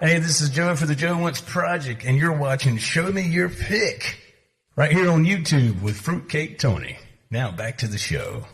Hey, this is Joe for the Joe Wentz Project, and you're watching Show Me Your Pick right here on YouTube with Fruitcake Tony. Now back to the show.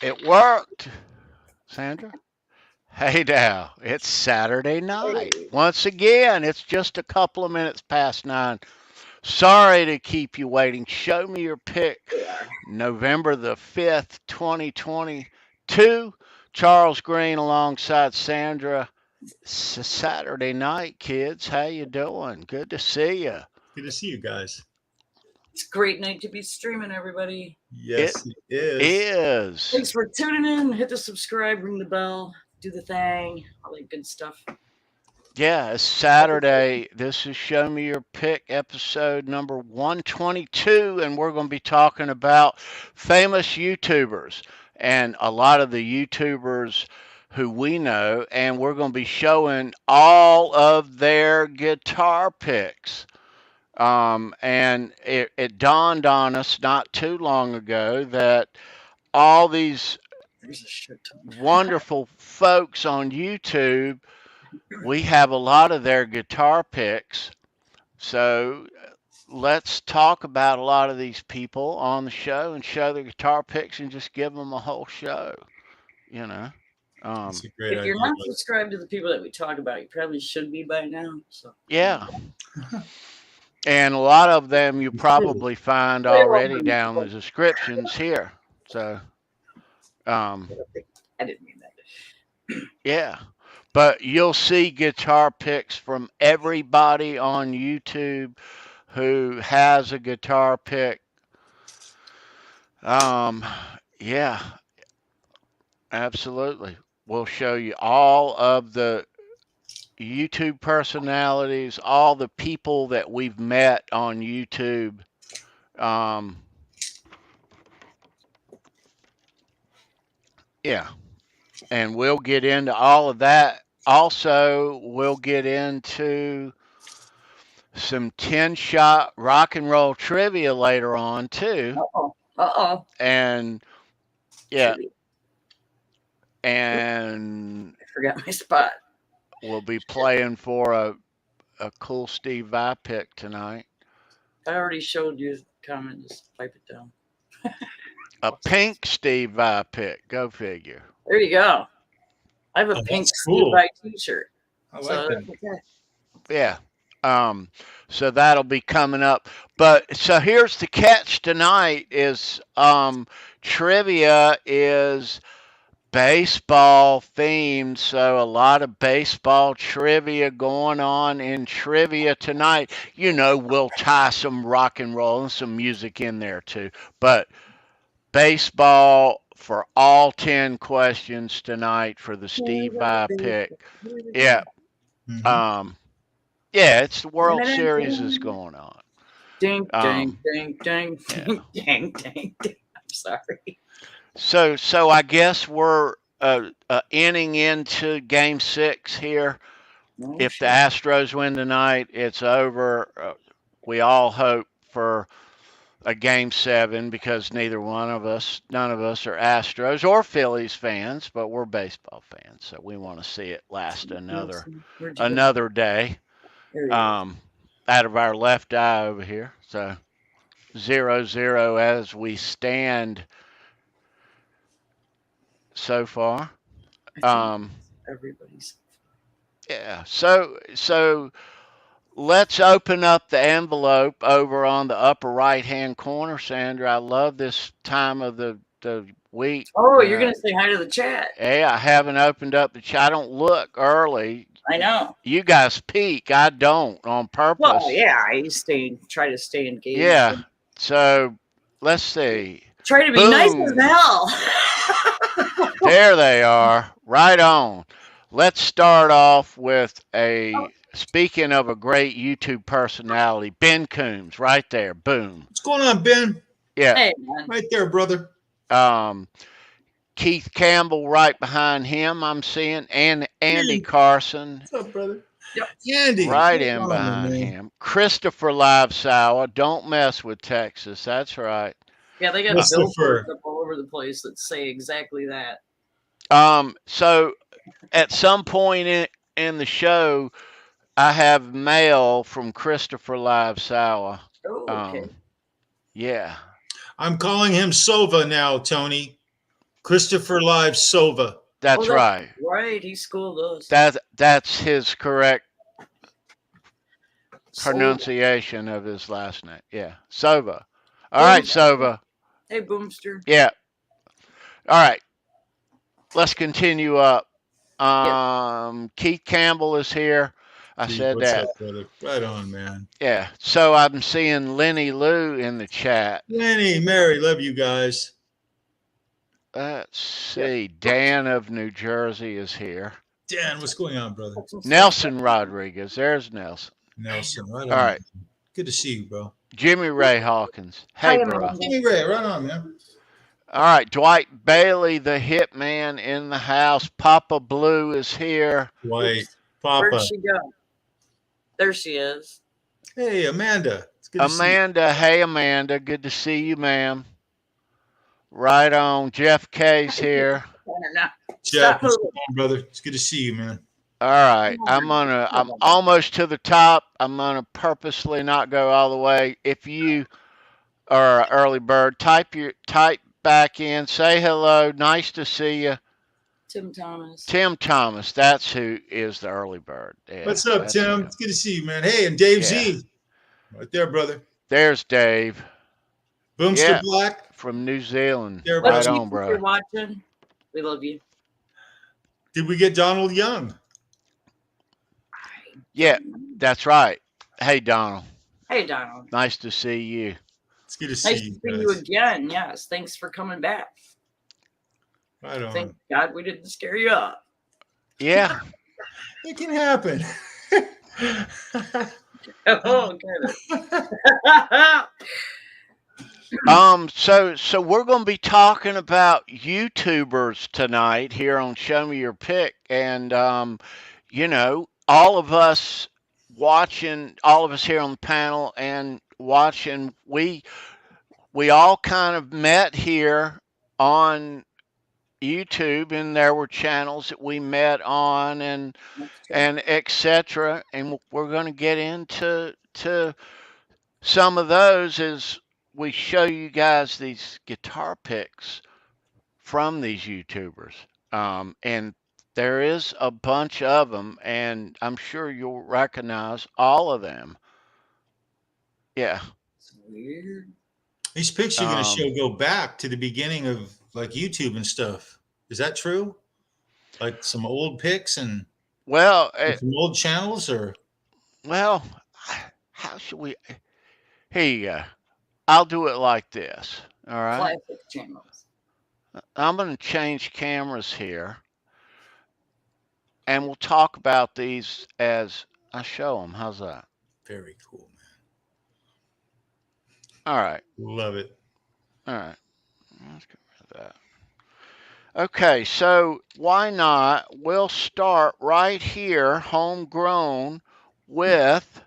It worked, Sandra. Hey now, it's Saturday night. Once again, it's just a couple of minutes past 9. Sorry to keep you waiting. Show me your pick. November the 5th, 2022. Charles Green alongside Sandra. It's a Saturday night, kids. How you doing? Good to see you. Good to see you guys. It's a great night to be streaming, everybody. Yes, it is. Thanks for tuning in. Hit the subscribe, ring the bell, do the thing, all that good stuff. Yeah, it's Saturday. This is Show Me Your Pick, episode number 122, and we're going to be talking about famous YouTubers and a lot of the YouTubers who we know, and we're going to be showing all of their guitar picks. And it dawned on us not too long ago that all these wonderful folks on YouTube, we have a lot of their guitar picks. So let's talk about a lot of these people on the show and show their guitar picks and just give them a whole show, you know. If you're not subscribed to the people that we talk about, you probably should be by now. So yeah. And a lot of them you probably find already down the descriptions here. So, I didn't mean that. Yeah. But you'll see guitar picks from everybody on YouTube who has a guitar pick. Yeah, absolutely. We'll show you all of the YouTube personalities, all the people that we've met on YouTube. Yeah, and we'll get into all of that. Also, we'll get into some 10-shot rock and roll trivia later on, too. And, yeah. And I forgot my spot. We'll be playing for a cool Steve Vai pick tonight. I already showed you the comment. Just pipe it down. A pink Steve Vai pick. Go figure. There you go. I have a pink Steve Vai t-shirt. I like that. Okay. Yeah. So that'll be coming up. But so here's the catch tonight is trivia is baseball themed, so a lot of baseball trivia going on in trivia tonight. You know, we'll tie some rock and roll and some music in there too, but baseball for all 10 questions tonight for the Steve Vai pick. Yeah. Yeah, it's the World Series is going on. Ding, ding, ding, ding, ding, ding, ding, ding. I'm sorry. So I guess we're inning into Game 6 here. If the Astros win tonight, it's over. We all hope for a Game 7 because none of us are Astros or Phillies fans, but we're baseball fans, so we want to see it last another day. Out of our left eye over here. So 0-0 as we stand so far. Everybody's. Yeah. So let's open up the envelope over on the upper right-hand corner, Sandra. I love this time of the week. Oh, you're going to say hi to the chat. Yeah, I haven't opened up the chat. I don't look early. I know. You guys peek. I don't on purpose. Well, yeah, I try to stay engaged. Yeah. So let's see. Try to be nice as hell. There they are. Right on. Let's start off with speaking of a great YouTube personality, Ben Coombs, right there. Boom. What's going on, Ben? Yeah. Hey, man. Right there, brother. Keith Campbell right behind him, I'm seeing, and Andy Carson. What's up, brother? Yep. Andy. Right in behind him. Christopher Livesour. Don't mess with Texas. That's right. Yeah, they got billboards up all over the place that say exactly that. So at some point in the show, I have mail from Christopher Livesour. Oh, okay. Yeah. I'm calling him Sova now, Tony. Christopher Live-Sova. That's right. Right, he schooled us. That's his correct pronunciation of his last name. Yeah, Sova. All right, Sova. Hey, Boomster. Yeah. All right. Let's continue up. Keith Campbell is here. I said what's that. Up, brother? Right on, man. Yeah. So I'm seeing Lenny Lou in the chat. Lenny, Mary, love you guys. Let's see. Dan of New Jersey is here. Dan, what's going on, brother? Nelson Rodriguez. There's Nelson. Nelson, right on. All right. Good to see you, bro. Jimmy Ray Hawkins. Hey, bro. Jimmy Ray, right on, man. All right. Dwight Bailey, the hitman in the house. Papa Blue is here. Dwight. Papa. Where'd she go? There she is. Hey, Amanda. It's good to see you. Hey, Amanda. Good to see you, ma'am. Right on. Jeff K's here. Jeff, what's going on, brother? It's good to see you, man. All right. I'm almost to the top. I'm gonna purposely not go all the way. If you are an early bird, type back in, say hello. Nice to see you. Tim Thomas. Tim Thomas. That's who is the early bird. Yeah, what's up, Tim? It's good to see you, man. Hey, and Dave Z. Right there, brother. There's Dave. Boomster Black. From New Zealand. There, right on, bro. You're watching. We love you. Did we get Donald Young? Yeah, that's right. Hey, Donald. Hey, Donald. Nice to see you. It's good to see you. Nice to see you again. Yes. Thanks for coming back. Right on. Thank God we didn't scare you up. Yeah. It can happen. Oh, So we're going to be talking about YouTubers tonight here on Show Me Your Pick, and all of us here on the panel and watching, we all kind of met here on YouTube, and there were channels that we met on and etc. And we're going to get into some of those as we show you guys these guitar picks from these YouTubers. And there is a bunch of them, and I'm sure you'll recognize all of them. Yeah. It's weird. These picks you're going to go back to the beginning of like YouTube and stuff. Is that true? Like some old pics and some old channels, or? Well, how should we? Here you go. I'll do it like this. All right. Classic channels. I'm going to change cameras here, and we'll talk about these as I show them. How's that? Very cool, man. All right. Love it. All right. Let's get rid of that. Okay, so why not? We'll start right here, homegrown, with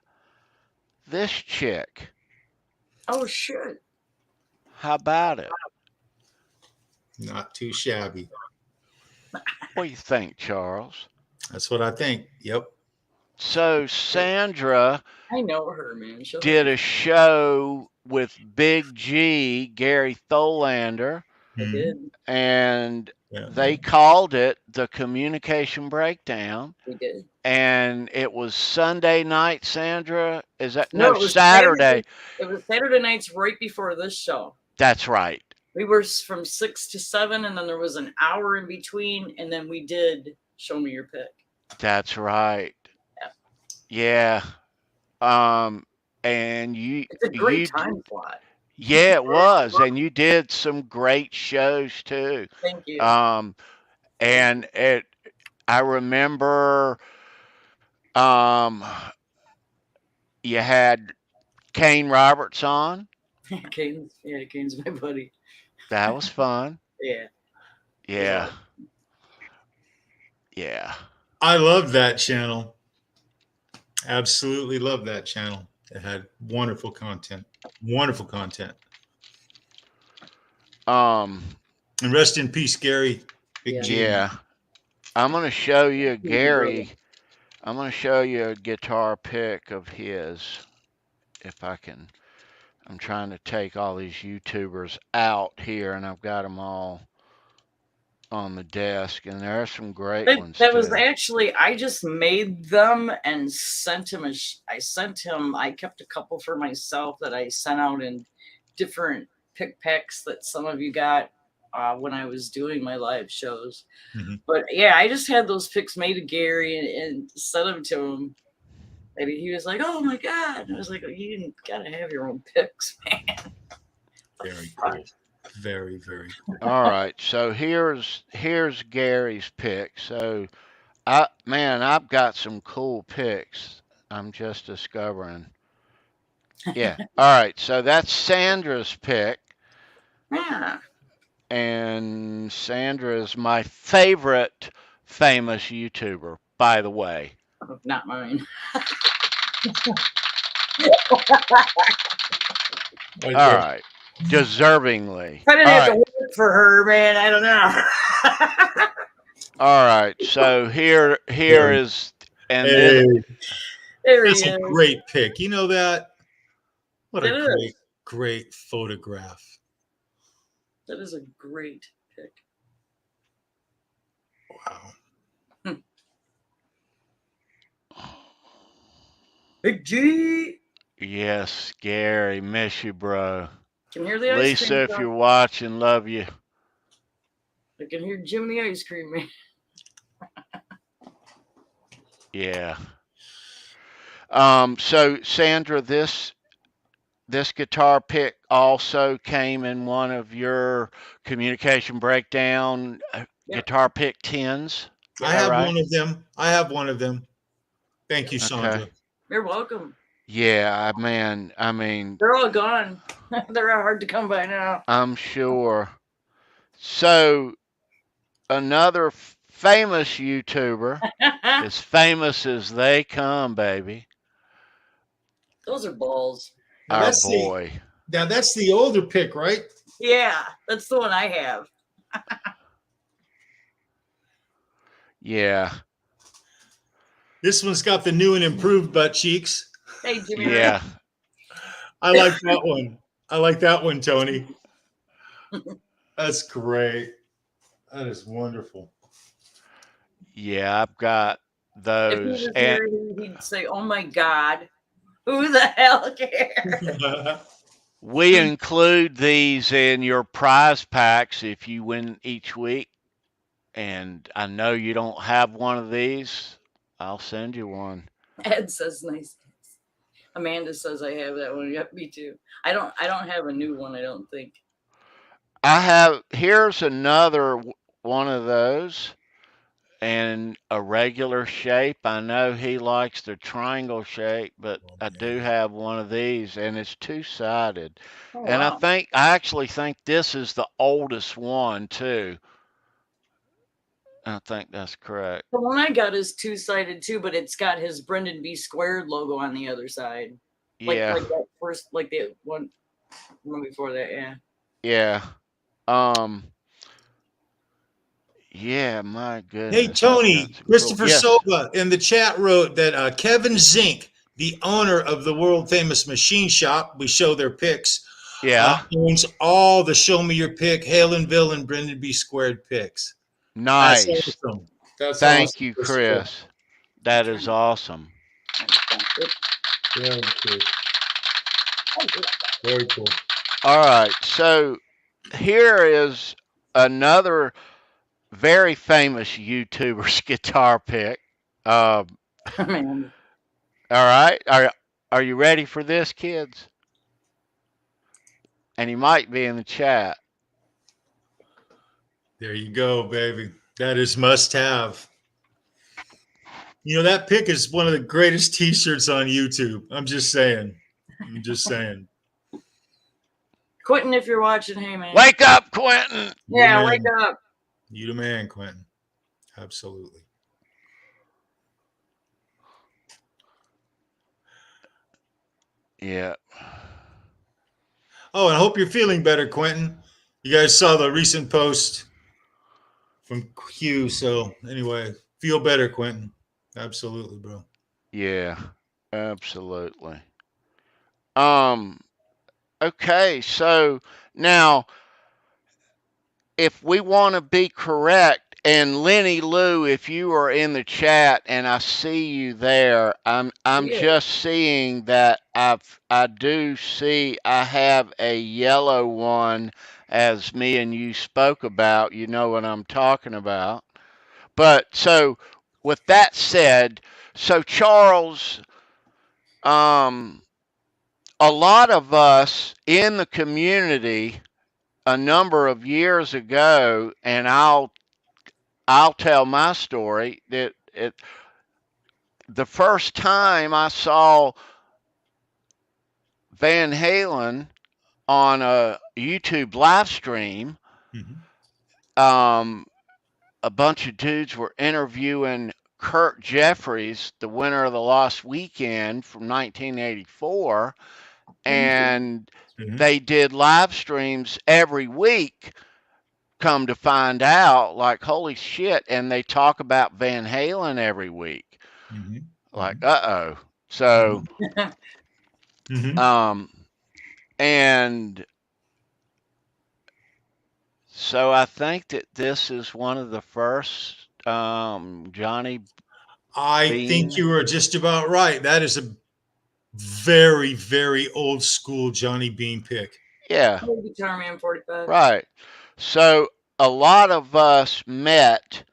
this chick. Oh, shit. How about it? Not too shabby. What do you think, Charles? That's what I think. Yep. So Sandra, I know her, man. did a show with Big G, Gary Tholander. I did. And they called it the Communication Breakdown. We did. And it was Sunday night, Sandra? Is that no? It was Saturday. It was Saturday nights right before this show. That's right. We were from 6 to 7, and then there was an hour in between, and then we did Show Me Your Pick. That's right. Yeah. And it's a great time slot. Yeah, it was, and you did some great shows too. Thank you. And I remember, you had Kane Roberts on. Kane's my buddy. That was fun. Yeah. Yeah. I love that channel. Absolutely love that channel. It had wonderful content. Wonderful content. And rest in peace, Gary. Big G. Yeah. I'm going to show you Gary. I'm going to show you a guitar pick of his, if I can. I'm trying to take all these YouTubers out here, and I've got them all on the desk, and there are some great ones. That was actually, I just made them and sent him. I kept a couple for myself that I sent out in different pick packs that some of you got when I was doing my live shows. Mm-hmm. But yeah, I just had those picks made to Gary and sent them to him. And he was like, "Oh my God." And I was like, "You gotta have your own picks, man." Very cool. Very, very cool. All right. So here's Gary's pick. So I've got some cool picks. I'm just discovering. Yeah. All right. So that's Sandra's pick. Yeah. And Sandra is my favorite famous YouTuber, by the way. Not mine. All right. Deservingly. I didn't have to work for her, man. I don't know. All right. So here is, and then that's a great pick. You know that? What a great photograph. That is a great pick. Wow. Big G. Yes, Gary, miss you, bro. Can hear the ice Lisa, cream, if you're watching, love you. I can hear Jim the ice cream man. Yeah. So Sandra, this guitar pick also came in one of your Communication Breakdown guitar pick 10s. I have one of them. I have one of them. Thank you, Sandra. Okay. You're welcome. Yeah, man. I mean, they're all gone. They're hard to come by now. I'm sure. So another famous YouTuber, as famous as they come, baby. Those are balls. Our boy. Now that's the older pick, right? Yeah, that's the one I have. Yeah. This one's got the new and improved butt cheeks. Hey, Jimmy. Yeah. I like that one. I like that one, Tony. That's great. That is wonderful. Yeah, I've got those. If he was here, he'd say, "Oh my God, who the hell cares?" We include these in your prize packs if you win each week. And I know you don't have one of these. I'll send you one. Ed says nice. Amanda says I have that one. Yep, me too. I don't have a new one, I don't think. here's another one of those in a regular shape. I know he likes the triangle shape, but I do have one of these, and it's two-sided. Oh, And wow. I actually think this is the oldest one too. I think that's correct. The one I got is two-sided too, but it's got his Brendan B Squared logo on the other side. Yeah. Like that first, like the one before that, yeah. Yeah. Yeah, my goodness. Hey, Tony, Christopher Soba in the chat wrote that Kevin Zink, the owner of the world famous machine shop, we show their pics, owns all the Show Me Your Pick, Halenville, and Brendan B Squared picks. Nice. That's awesome. That's Thank awesome, you, Chris. That is awesome. Very cool. Very cool. All right, so here is another very famous YouTuber's guitar pick. Man. All right, are you ready for this, kids? And he might be in the chat. There you go, baby. That is must have. You know, that pick is one of the greatest t-shirts on YouTube. I'm just saying. Quentin, if you're watching, hey, man. Wake up, Quentin. Yeah, wake up. You the man, Quentin. Absolutely. Yeah. Oh, and I hope you're feeling better, Quentin. You guys saw the recent post from Q. So anyway, feel better, Quentin. Absolutely, bro. Yeah, absolutely. Okay, so now if we want to be correct, and Lenny Lou, if you are in the chat and I see you there, I'm just seeing that I do see I have a yellow one, as me and you spoke about. You know what I'm talking about. But so with that said, so Charles, a lot of us in the community a number of years ago, and I'll tell my story, that the first time I saw Van Halen on a YouTube live stream, a bunch of dudes were interviewing Kurt Jeffries, the winner of the Lost Weekend from 1984, and they did live streams every week, come to find out, like, holy shit, and they talk about Van Halen every week. Like, uh-oh. So, and so I think that this is one of the first Johnny I Bean. think you were just about right. That is a very, very old school Johnny Bean pick. Yeah. Guitar Man 45. Right. So a lot of us met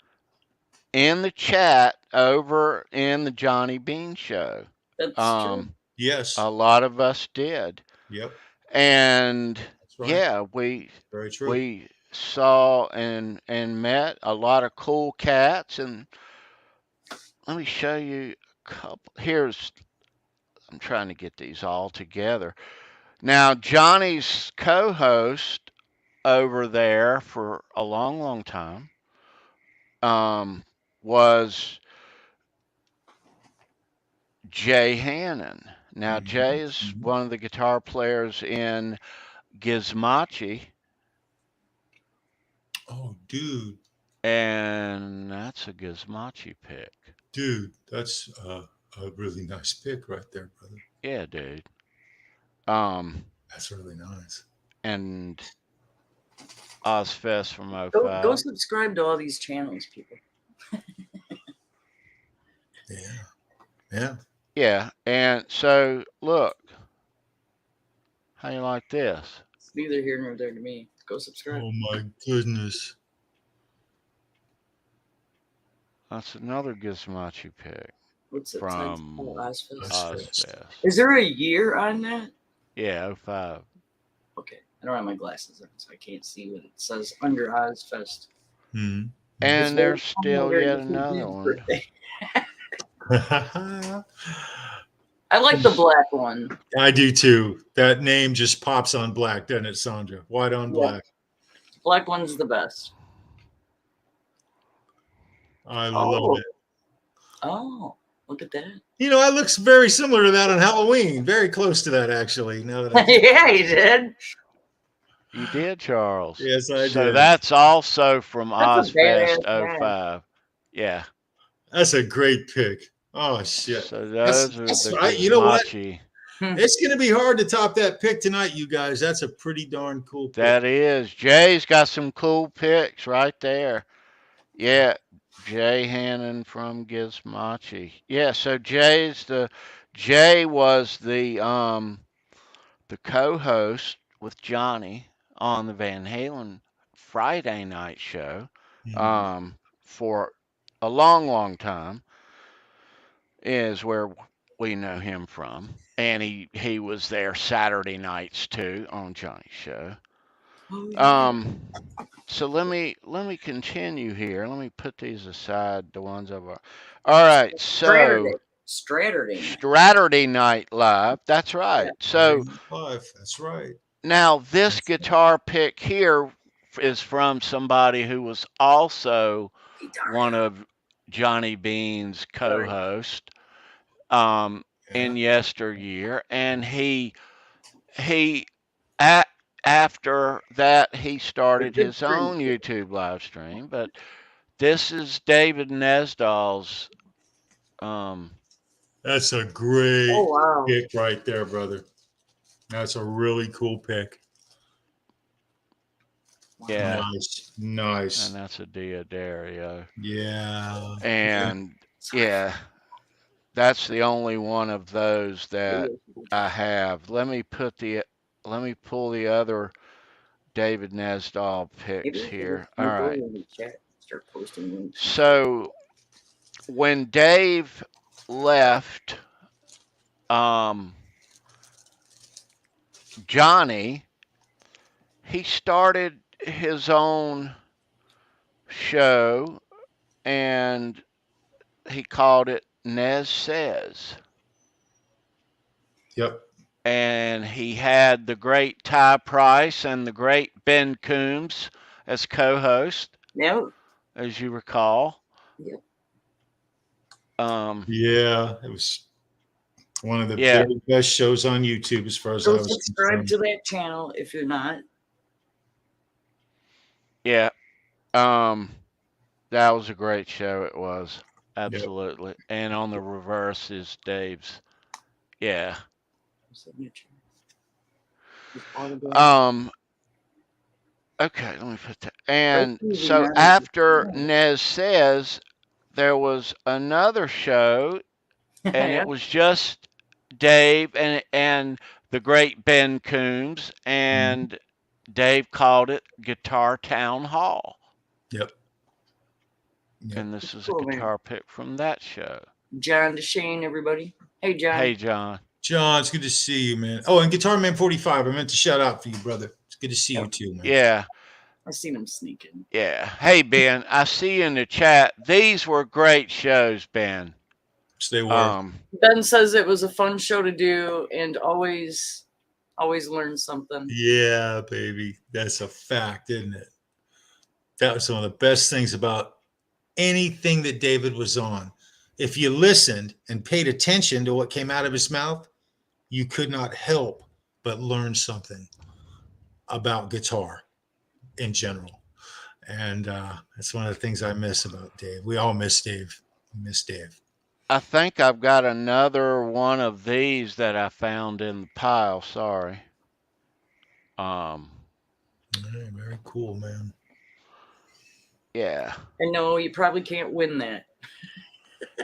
in the chat over in the Johnny Bean show. That's true. Yes. A lot of us did. Yep. And right. yeah, we very true. We saw and met a lot of cool cats. And let me show you a couple. I'm trying to get these all together. Now, Johnny's co-host over there for a long, long time was Jay Hannon. Now, Jay is one of the guitar players in Gizmachi. Oh, dude. And that's a Gizmachi pick. Dude, that's a really nice pick right there, brother. Yeah, dude. That's really nice. And Ozfest from 05. Go subscribe to all these channels, people. Yeah. And so, look. How you like this? It's neither here nor there to me. Go subscribe. Oh, my goodness. That's another Gizmachi pick. What's it from Ozfest? Ozfest. Is there a year on that? Yeah, 05. Okay. don't have my glasses on, so I can't see what it says under Ozfest. Hmm. And there's still yet another one. I like the black one. I do too. That name just pops on black, doesn't it, Sandra? White on black. Black one's the best. I love it. Oh, look at that. You know, it looks very similar to that on Halloween. Very close to that, actually. Now that yeah, you did. You did, Charles. Yes, I did. So that's also from That's Ozfest 05. Yeah. That's a great pick. Oh, shit. So those are the you know what? Gizmochi. It's going to be hard to top that pick tonight, you guys. That's a pretty darn cool pick. That is. Jay's got some cool picks right there. Yeah. Jay Hannon from Gizmochi. Yeah, so Jay was the co-host with Johnny on the Van Halen Friday night show for a long time, is where we know him from. And he was there Saturday nights too on Johnny's show. So let me continue here. Let me put these aside, the ones I've. All right, so Saturday Night Live. That's right. Yeah. So that's right. Now this guitar pick here is from somebody who was also one of Johnny Bean's co-hosts in yesteryear, and after that, he started his own YouTube live stream. But this is David Nesdall's. That's a great pick right there, brother. That's a really cool pick. Yeah. Nice. And that's a Diodario. Yeah. And yeah, that's the only one of those that I have. Let me pull the other David Nesdall picks here. All right. So when Dave left Johnny, he started his own show and he called it Nez Says. Yep. And he had the great Ty Price and the great Ben Coombs as co-host. Yep. As you recall. Yep. Yeah, it was one of the very best shows on YouTube as far as I was subscribe to that channel if you're not. Yeah. That was a great show. It was. Absolutely. Yep. And on the reverse is Dave's. Yeah. Okay, let me put that. And so after Nez Says, there was another show, and it was just Dave and the great Ben Coombs, and Dave called it Guitar Town Hall. Yep. And this is a guitar pick from that show. John DeShane, everybody. Hey, John. Hey, John. John, it's good to see you, man. Oh, and Guitar Man 45, I meant to shout out for you, brother. It's good to see you too, man. Yeah. I seen him sneaking. Yeah. Hey, Ben, I see you in the chat. These were great shows, Ben. Yes, they were. Ben says it was a fun show to do and always learn something. Yeah, baby. That's a fact, isn't it? That was one of the best things about anything that David was on. If you listened and paid attention to what came out of his mouth, you could not help but learn something about guitar in general. And that's one of the things I miss about Dave. We all miss Dave. We miss Dave. I think I've got another one of these that I found in the pile. Sorry. Very cool, man. Yeah. I know you probably can't win that.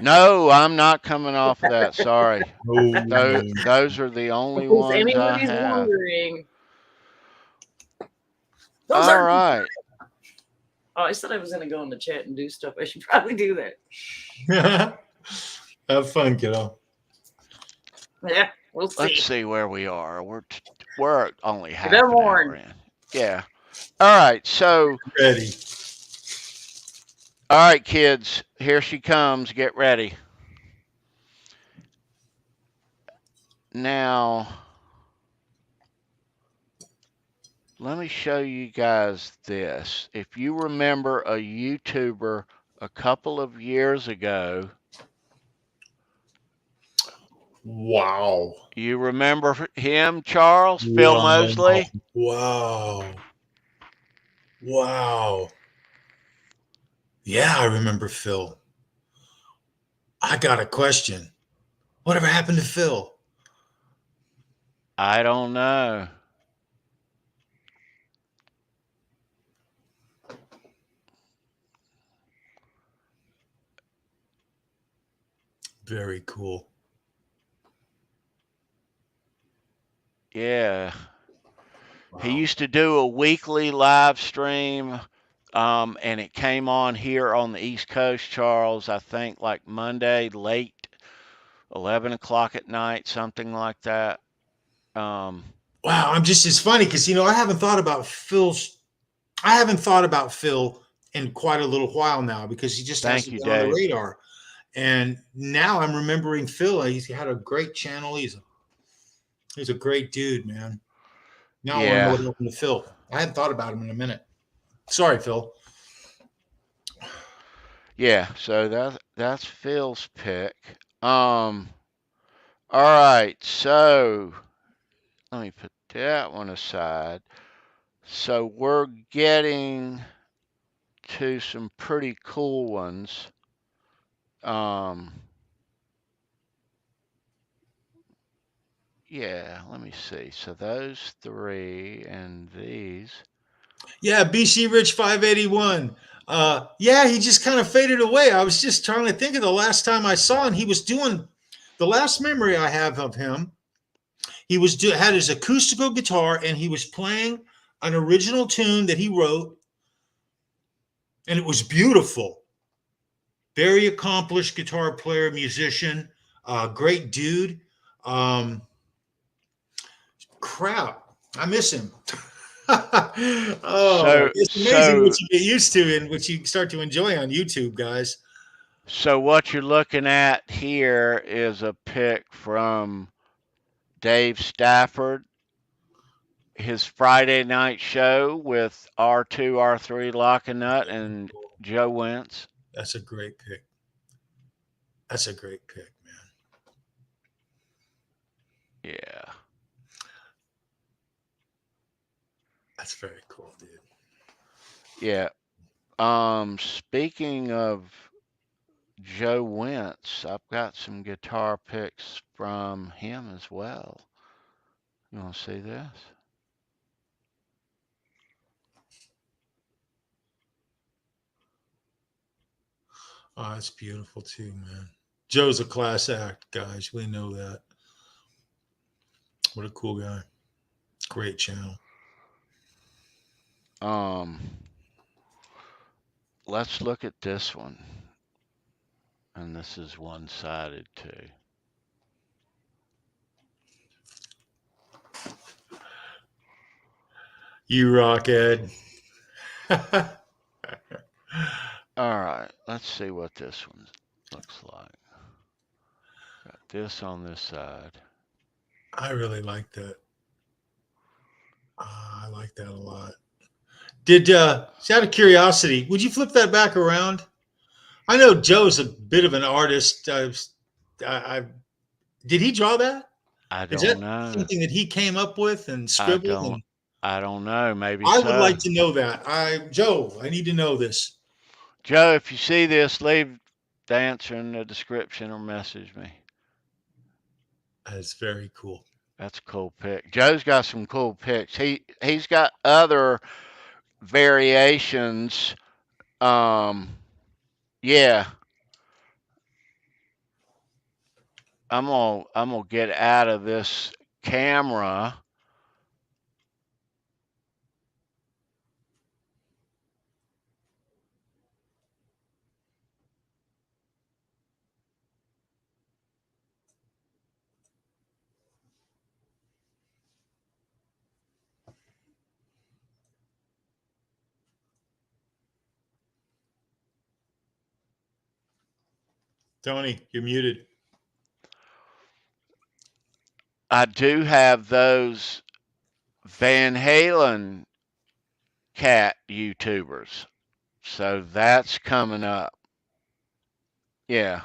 No, I'm not coming off of that. Sorry. Those are the only ones anybody's I have. Wondering. All right. Oh, I said I was going to go in the chat and do stuff. I should probably do that. Have fun, kiddo. Yeah, we'll see. Let's see where we are. We're only half Good an hour morning. in. Yeah. All right. So, Ready. all right, kids. Here she comes. Get ready. Now, let me show you guys this. If you remember a YouTuber a couple of years ago. Wow. You remember him, Charles? Phil Wow. Mosley? Wow. Wow. Yeah, I remember Phil. I got a question. Whatever happened to Phil? I don't know. Very cool. Yeah. Wow. He used to do a weekly live stream, and it came on here on the East Coast, Charles, I think like Monday, late 11 o'clock at night, something like that. Wow, it's funny because, I haven't thought about Phil in quite a little while now because he just Thank hasn't you, been on the Dave. radar. And now I'm remembering Phil. He's had a great channel. He's a great dude, man. Now I want to know Yeah. what happened to Phil. I hadn't thought about him in a minute. Sorry, Phil. Yeah, so that's Phil's pick. All right, so let me put that one aside. So we're getting to some pretty cool ones. Yeah, let me see. So those three and these. Yeah, BC Rich 581. Yeah, he just kind of faded away. I was just trying to think of the last time I saw him. He was doing the last memory I have of him. He had his acoustical guitar and he was playing an original tune that he wrote, and it was beautiful. Very accomplished guitar player, musician, great dude. Crap, I miss him. It's amazing what you get used to and what you start to enjoy on YouTube, guys. So what you're looking at here is a pic from Dave Stafford, his Friday night show with R2, R3, Lockinut, and Joe Wentz. That's a great pick. That's a great pick, man. Yeah. That's very cool, dude. Yeah. Speaking of Joe Wentz, I've got some guitar picks from him as well. You want to see this? Oh, that's beautiful too, man. Joe's a class act, guys. We know that. What a cool guy. Great channel. Let's look at this one. And this is one-sided too. You rock, Ed. All right, let's see what this one looks like. Got this on this side. I really like that. I like that a lot. Just out of curiosity, would you flip that back around? I know Joe's a bit of an artist. Did he draw that? I Is don't that know. something that he came up with and scribbled? I don't know. Maybe I so. would like to know that. Joe, I need to know this. Joe, if you see this, leave the answer in the description or message me. That's very cool. That's a cool pick. Joe's got some cool picks. He's got other variations. Yeah. I'm gonna get out of this camera. Tony, you're muted. I do have those Van Halen cat YouTubers. So that's coming up. Yeah.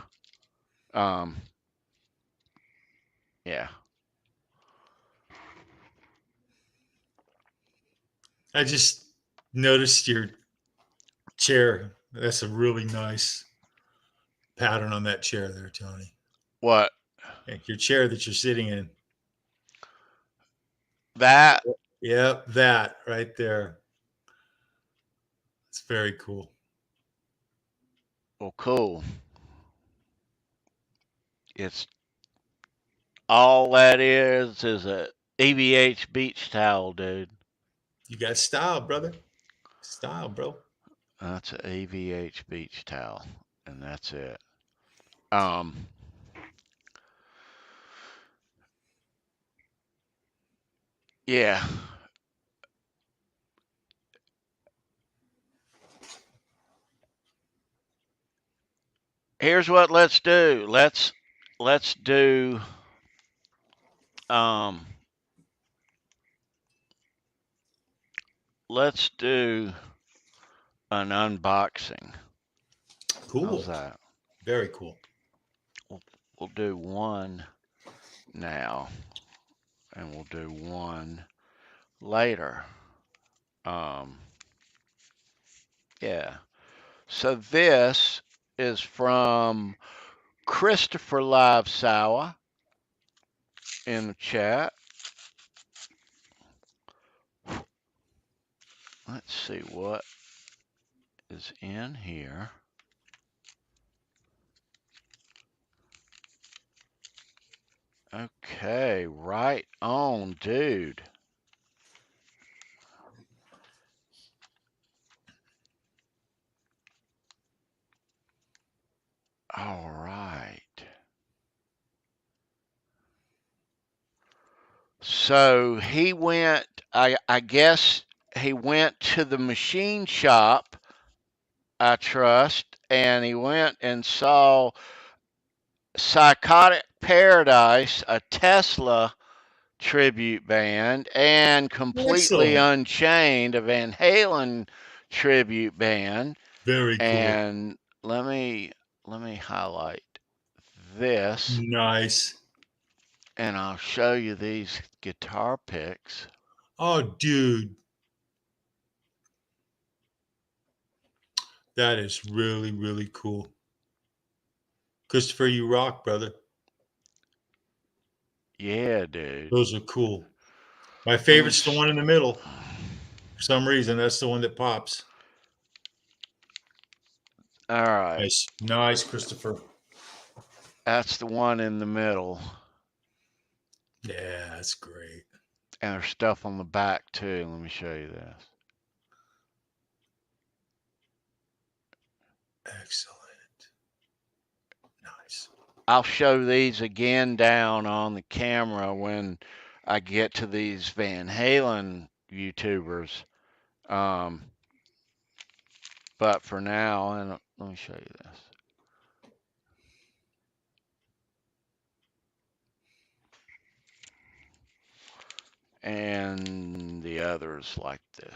Yeah. I just noticed your chair. That's a really nice pattern on that chair there, Tony. What? Your chair that you're sitting in. That? Yep, that right there. It's very cool. Well, cool. It's all that is a EVH beach towel, dude. You got style, brother. Style, bro. That's an EVH beach towel, and that's it. Yeah. Here's what let's do. Let's do let's do an unboxing. Cool. How's that? Very cool. We'll do one now, and we'll do one later. Yeah. So this is from Christopher Live Sour in the chat. Let's see what is in here. Okay, right on, dude. All right. So he went, I guess he went to the machine shop, I trust, and he went and saw Psychotic Paradise, a Tesla tribute band, and Completely Unchained, a Van Halen tribute band. Very cool. And let me highlight this. Nice. And I'll show you these guitar picks. Oh, dude. That is really, really cool. Christopher, you rock, brother. Yeah, dude. Those are cool. My favorite's the one in the middle. For some reason, that's the one that pops. All right. Nice. Nice, Christopher. That's the one in the middle. Yeah, that's great. And there's stuff on the back, too. Let me show you this. Excellent. Nice. I'll show these again down on the camera when I get to these Van Halen YouTubers. But for now, and let me show you this. And the others like the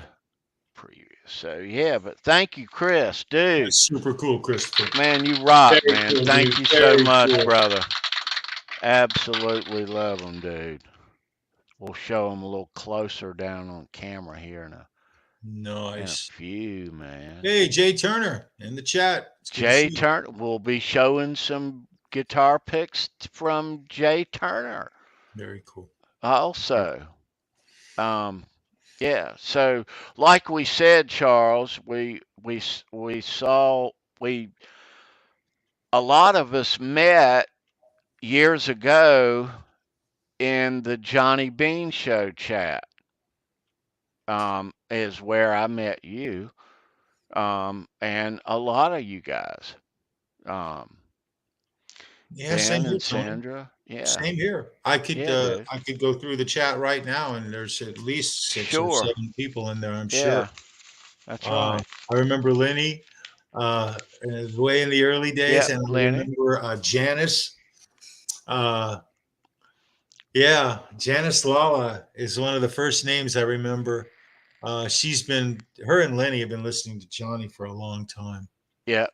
previous. So yeah, but thank you, Chris, dude. That's super cool, Christopher. Man, you rock, Very man. cool, Thank dude. you Very so much, cool. brother. Absolutely love them, dude. We'll show them a little closer down on camera here in a few, man. Hey, Jay Turner in the chat. Jay Turner. We'll be showing some guitar picks from Jay Turner. Very cool. Also, yeah. So, like we said, Charles, a lot of us met years ago in the Johnny Bean Show chat. Is where I met you, and a lot of you guys. Yeah, Ben same here, and Sandra. Yeah. Same here. I could go through the chat right now, and there's at least 6 or 7 people in there. I'm sure. That's right. I remember Lenny. way in the early days. Yeah, And I Lenny. remember Janice. Yeah, Janice Lala is one of the first names I remember. Her and Lenny have been listening to Johnny for a long time. Yeah.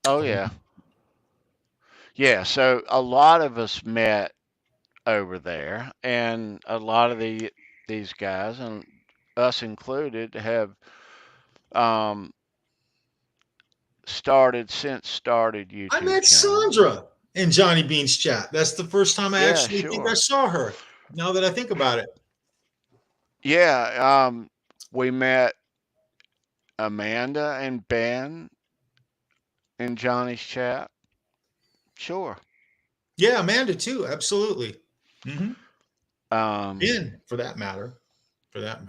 Oh, yeah. Yeah, so a lot of us met over there, and a lot of these guys, and us included, have started YouTube I met channels. Sandra in Johnny Bean's chat. That's the first time I Yeah, actually think I sure. saw her. Now that I think about it. Yeah, we met Amanda and Ben in Johnny's chat. Sure. Yeah, Amanda too. Absolutely. Um, Ben, for that matter. Yeah.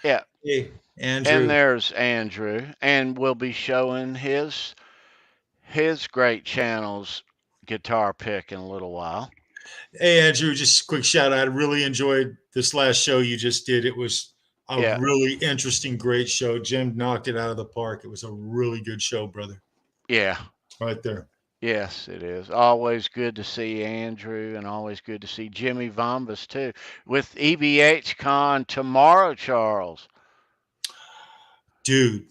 yeah. Hey, And Andrew. there's Andrew, and we'll be showing his great channel's guitar pick in a little while. Hey, Andrew, just a quick shout out. I really enjoyed this last show you just did. It was a really interesting, great show. Jim knocked it out of the park. It was a really good show, brother. Yeah. Right there. Yes, it is. Always good to see Andrew, and always good to see Jimmy Vombas, too, with EVH Con tomorrow, Charles. Dude,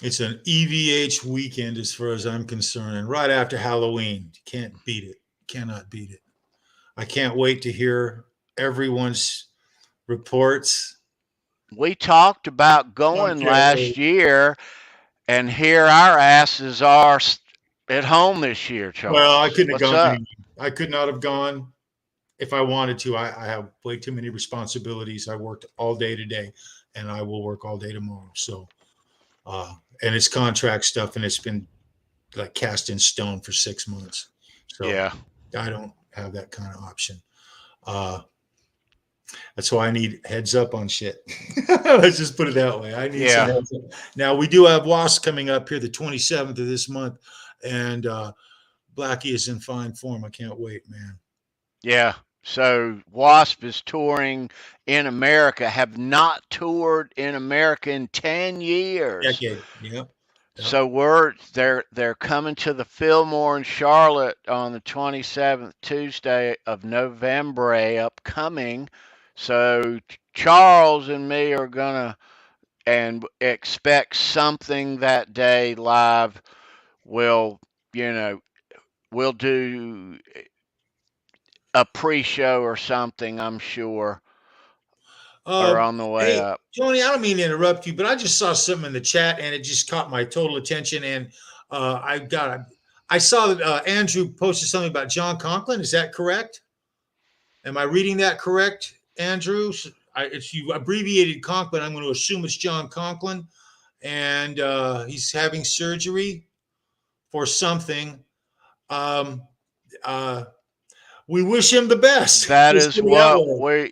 it's an EVH weekend as far as I'm concerned. And right after Halloween, you can't beat it. Cannot beat it. I can't wait to hear everyone's reports. We talked about going last year, and here our asses are at home this year, Charles. Well, I couldn't have gone. I could not have gone if I wanted to. I have way too many responsibilities. I worked all day today, and I will work all day tomorrow. So, and it's contract stuff, and it's been like cast in stone for 6 months. So yeah, I don't have that kind of option. That's why I need heads up on shit. Let's just put it that way. I need some heads up. Now, we do have WASP coming up here the 27th of this month, and Blackie is in fine form. I can't wait, man. Yeah. So WASP is touring in America, have not toured in America in 10 years. Decade. Yep. So they're coming to the Fillmore in Charlotte on the 27th, Tuesday of November, upcoming. So Charles and me are gonna and expect something that day live. We'll do a pre-show or something, I'm sure, or on the way up. Tony, I don't mean to interrupt you, but I just saw something in the chat and it just caught my total attention. And I saw that Andrew posted something about John Conklin. Is that correct? Am I reading that correct, Andrew? If you abbreviated Conklin, I'm going to assume it's John Conklin, and he's having surgery for something. We wish him the best. That is what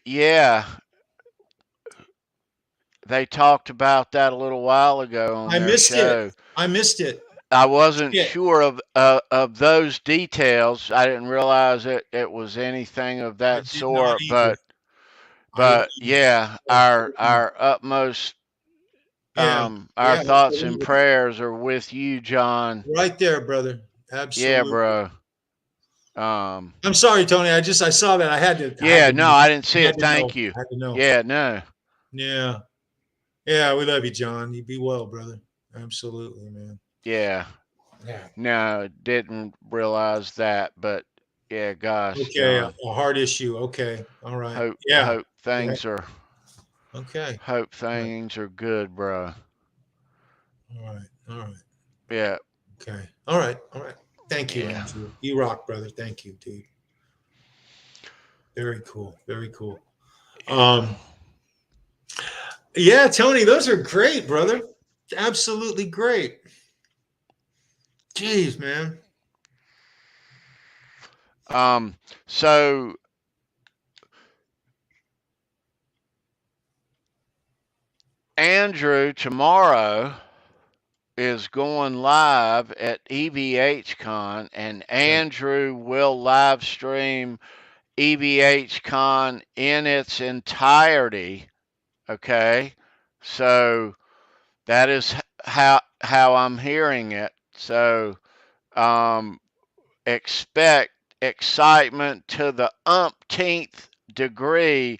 they talked about that a little while ago on their show. I missed it. I wasn't sure of those details. I didn't realize it was anything of that sort. But yeah, our utmost our thoughts and prayers are with you, John. Right there, brother. Absolutely. Yeah, bro. I'm sorry, Tony. I saw that. I had to. I didn't see it. Thank you. I had to know. Yeah, no. Yeah. Yeah, we love you, John. You be well, brother. Absolutely, man. Yeah. No, didn't realize that, but yeah, gosh. Okay, John. A heart issue. Okay. All right. Hope things are okay. Hope things are good, bro. All right. Yeah. Okay. All right. Thank you, Andrew. You rock, brother. Thank you, dude. Very cool. Yeah, Tony, those are great, brother. Absolutely great. Jeez, man. So Andrew tomorrow is going live at EVH Con, and Andrew will live stream EVH Con in its entirety. Okay, so that is how I'm hearing it. So expect excitement to the umpteenth degree,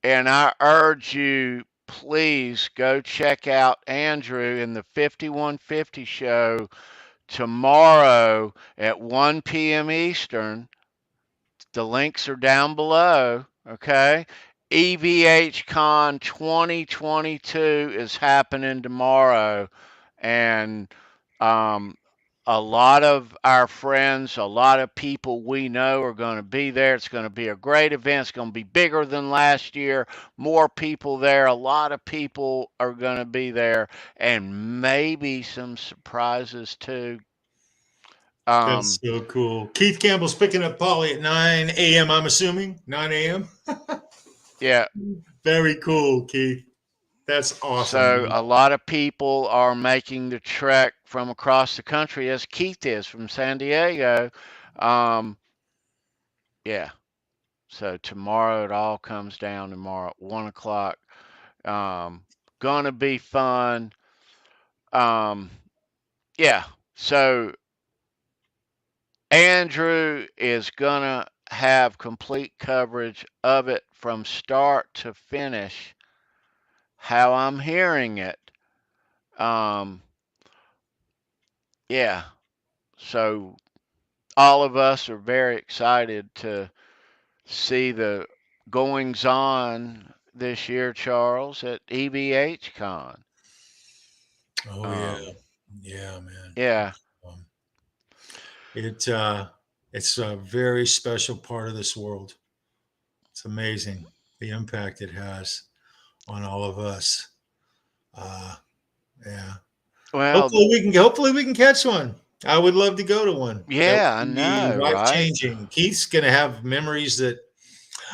and I urge you, please go check out Andrew in the 5150 show tomorrow at 1 p.m. Eastern. The links are down below. Okay. EVHCon 2022 is happening tomorrow. And a lot of our friends, a lot of people we know are going to be there. It's going to be a great event. It's going to be bigger than last year. More people there. A lot of people are going to be there. And maybe some surprises too. That's so cool. Keith Campbell's picking up Polly at 9 a.m., I'm assuming. 9 a.m.? Yeah. Very cool, Keith. That's awesome. So man. a lot of people are making the trek from across the country, as Keith is from San Diego. Yeah. So tomorrow it all comes down tomorrow at 1 o'clock. Gonna be fun. Yeah. So Andrew is gonna have complete coverage of it from start to finish. How I'm hearing it. Yeah. So all of us are very excited to see the goings on this year, Charles, at EVHCon. Oh, yeah. Yeah, man. Yeah. It's a very special part of this world. It's amazing the impact it has on all of us. Yeah. Well, Hopefully we can catch one. I would love to go to one. yeah, I know, life right? changing. Keith's gonna have memories that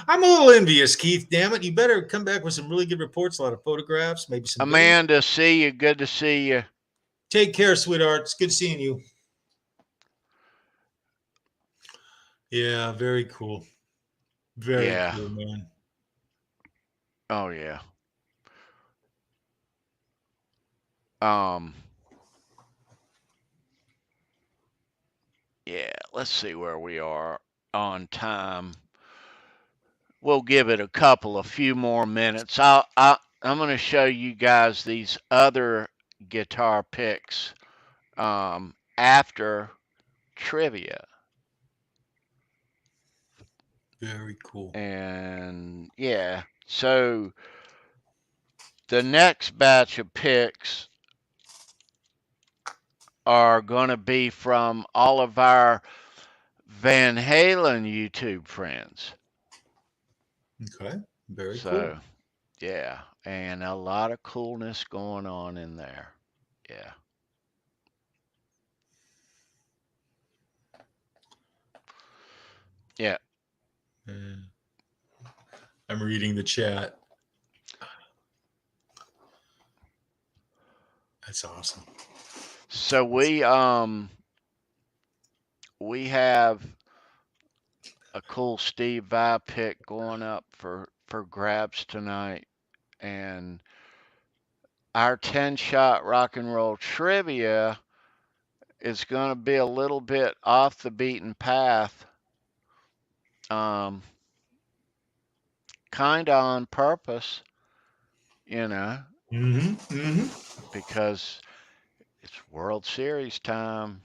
I'm a little envious, Keith. Damn it. You better come back with some really good reports, a lot of photographs, maybe some Amanda, see you. Good to see you. Take care, sweetheart. It's good seeing you. Yeah, very cool. Very cool, man. Oh yeah. Yeah, let's see where we are on time. We'll give it a few more minutes. I'm going to show you guys these other guitar picks after trivia. Very cool. And yeah, so the next batch of picks are going to be from all of our Van Halen YouTube friends. Okay, very cool. So, yeah, and a lot of coolness going on in there. Yeah. Yeah. I'm reading the chat. That's awesome. So we have a cool Steve Vai pick going up for grabs tonight, and our 10-shot rock and roll trivia is going to be a little bit off the beaten path. Kind of on purpose, you know. Because it's World Series time.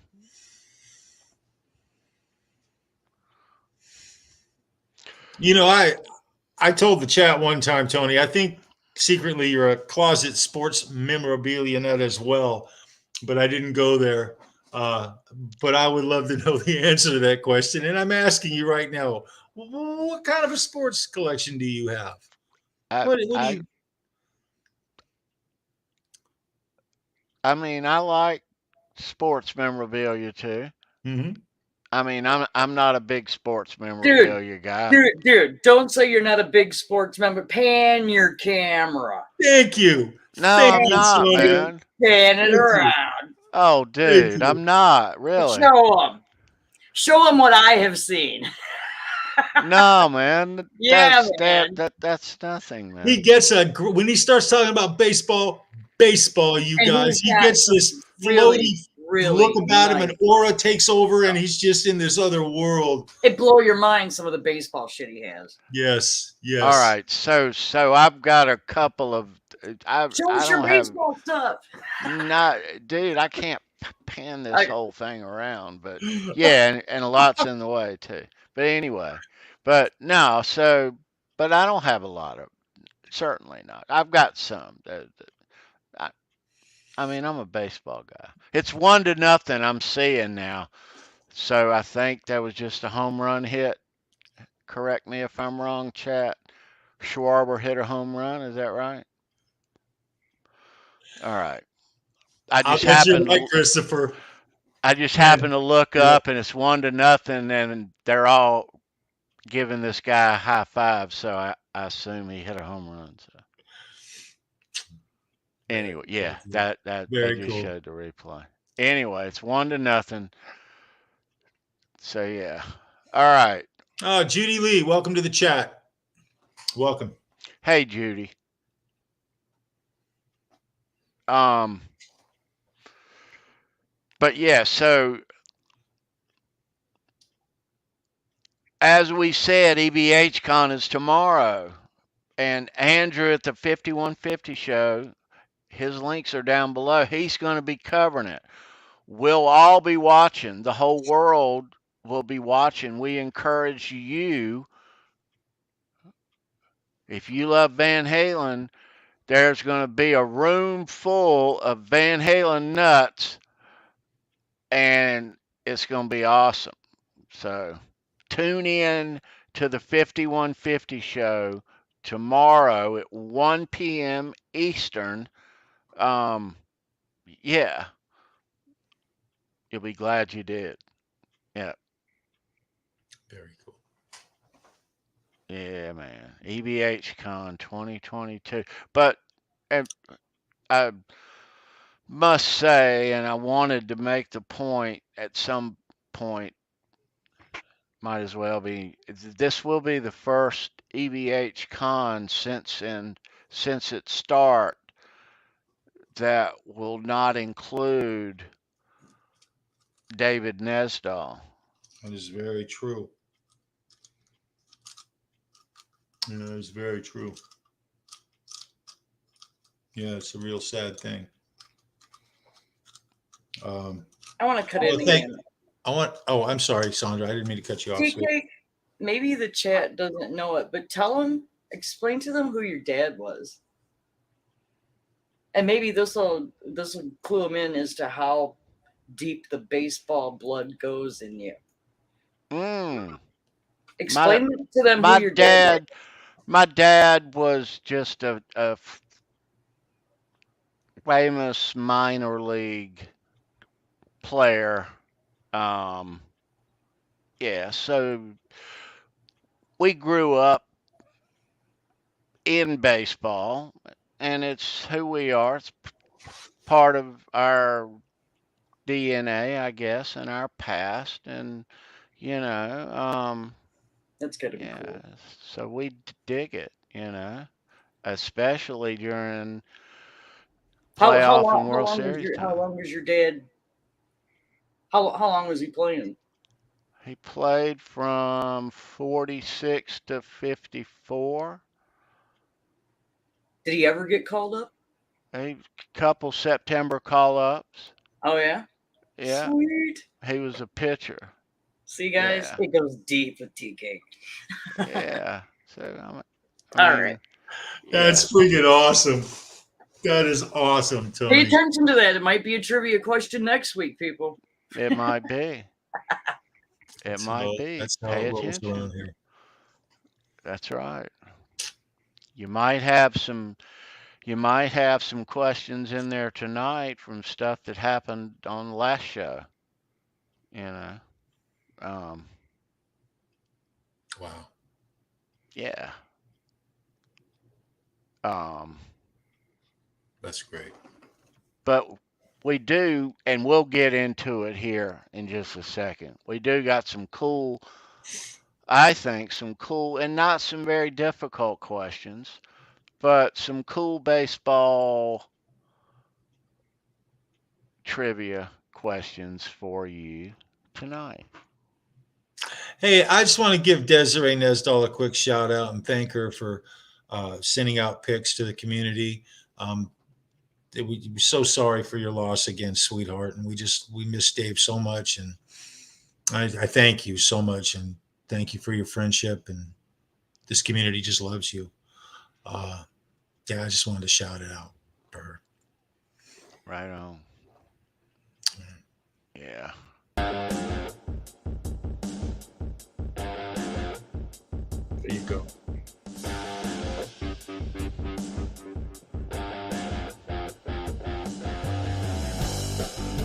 You know, I told the chat one time, Tony, I think secretly you're a closet sports memorabilia nut as well, but I didn't go there. But I would love to know the answer to that question. And I'm asking you right now, what kind of a sports collection do you have? What do you... I mean, I like sports memorabilia too. Mm-hmm. I mean, I'm not a big sports memorabilia guy. Dude, don't say you're not a big sports member. Pan your camera. Thank you. No, I'm not, man. Pan it around. Oh, dude, I'm not really. Show them what I have seen. No, man. Yeah, man. That's nothing, man. He gets when he starts talking about baseball, you And guys, he's he got gets some this really, floaty look really about him, nice. and aura takes over, and he's just in this other world. It blow your mind, some of the baseball shit he has. Yes, yes. All right, so I've got a couple of I Show us your don't have baseball stuff. not dude. I can't pan this whole thing around, but yeah, and a lot's in the way too. But anyway, but no, but I don't have a lot of. Certainly not. I've got some. I mean, I'm a baseball guy. It's 1-0 I'm seeing now. So I think that was just a home run hit. Correct me if I'm wrong, chat. Schwarber hit a home run. Is that right? All right. I just You're happened. right, Christopher. I just happened to look up, and it's 1-0, and they're all giving this guy a high five. So I assume he hit a home run. So anyway, yeah, that they just showed the replay. Anyway, it's 1-0. So yeah. All right. Oh, Judy Lee, welcome to the chat. Welcome. Hey, Judy. But yeah, so as we said, EBHCon is tomorrow, and Andrew at the 5150 show, his links are down below. He's going to be covering it. We'll all be watching. The whole world will be watching. We encourage you, if you love Van Halen, there's going to be a room full of Van Halen nuts, and it's going to be awesome. So tune in to the 5150 show tomorrow at 1 p.m. Eastern. Yeah, you'll be glad you did. Yeah. Very cool. Yeah, man. EBHCon 2022. But I must say, and I wanted to make the point at some point, might as well be, this will be the first EBHCon since its start that will not include David Nesdahl. That is very true. Yeah, that is very true. Yeah, it's a real sad thing. I want to cut in again. I'm sorry, Sandra. I didn't mean to cut you off. TK, maybe the chat doesn't know it, but explain to them who your dad was. And maybe this will clue them in as to how deep the baseball blood goes in you. Explain to them who your dad is. My dad was just a famous minor league player. Yeah, so we grew up in baseball, and it's who we are. It's part of our DNA, I guess, and our past, and that's gotta be cool. So we dig it, especially during playoff and World Series time. How long was your dad? How long was he playing? He played from 46 to 54. Did he ever get called up? A couple September call-ups. Oh, yeah? Yeah. Sweet. He was a pitcher. See, guys, it goes deep with TK. Yeah. So, all right. That's freaking awesome. That is awesome, Tony. Pay attention to that. It might be a trivia question next week, people. It might be. It might be. That's how Pay it rolls attention. around here. That's right. You might have some questions in there tonight from stuff that happened on the last show. Wow. Yeah. That's great. But we do, and we'll get into it here in just a second. We do got some cool I think, some cool and not some very difficult questions, but some cool baseball trivia questions for you tonight. Hey, I just want to give Desiree Nesdal a quick shout out and thank her for sending out picks to the community. We're so sorry for your loss again, sweetheart, and we miss Dave so much, and I thank you so much, and thank you for your friendship, and this community just loves you. Yeah, I just wanted to shout it out to her. Right on. Yeah. There you go.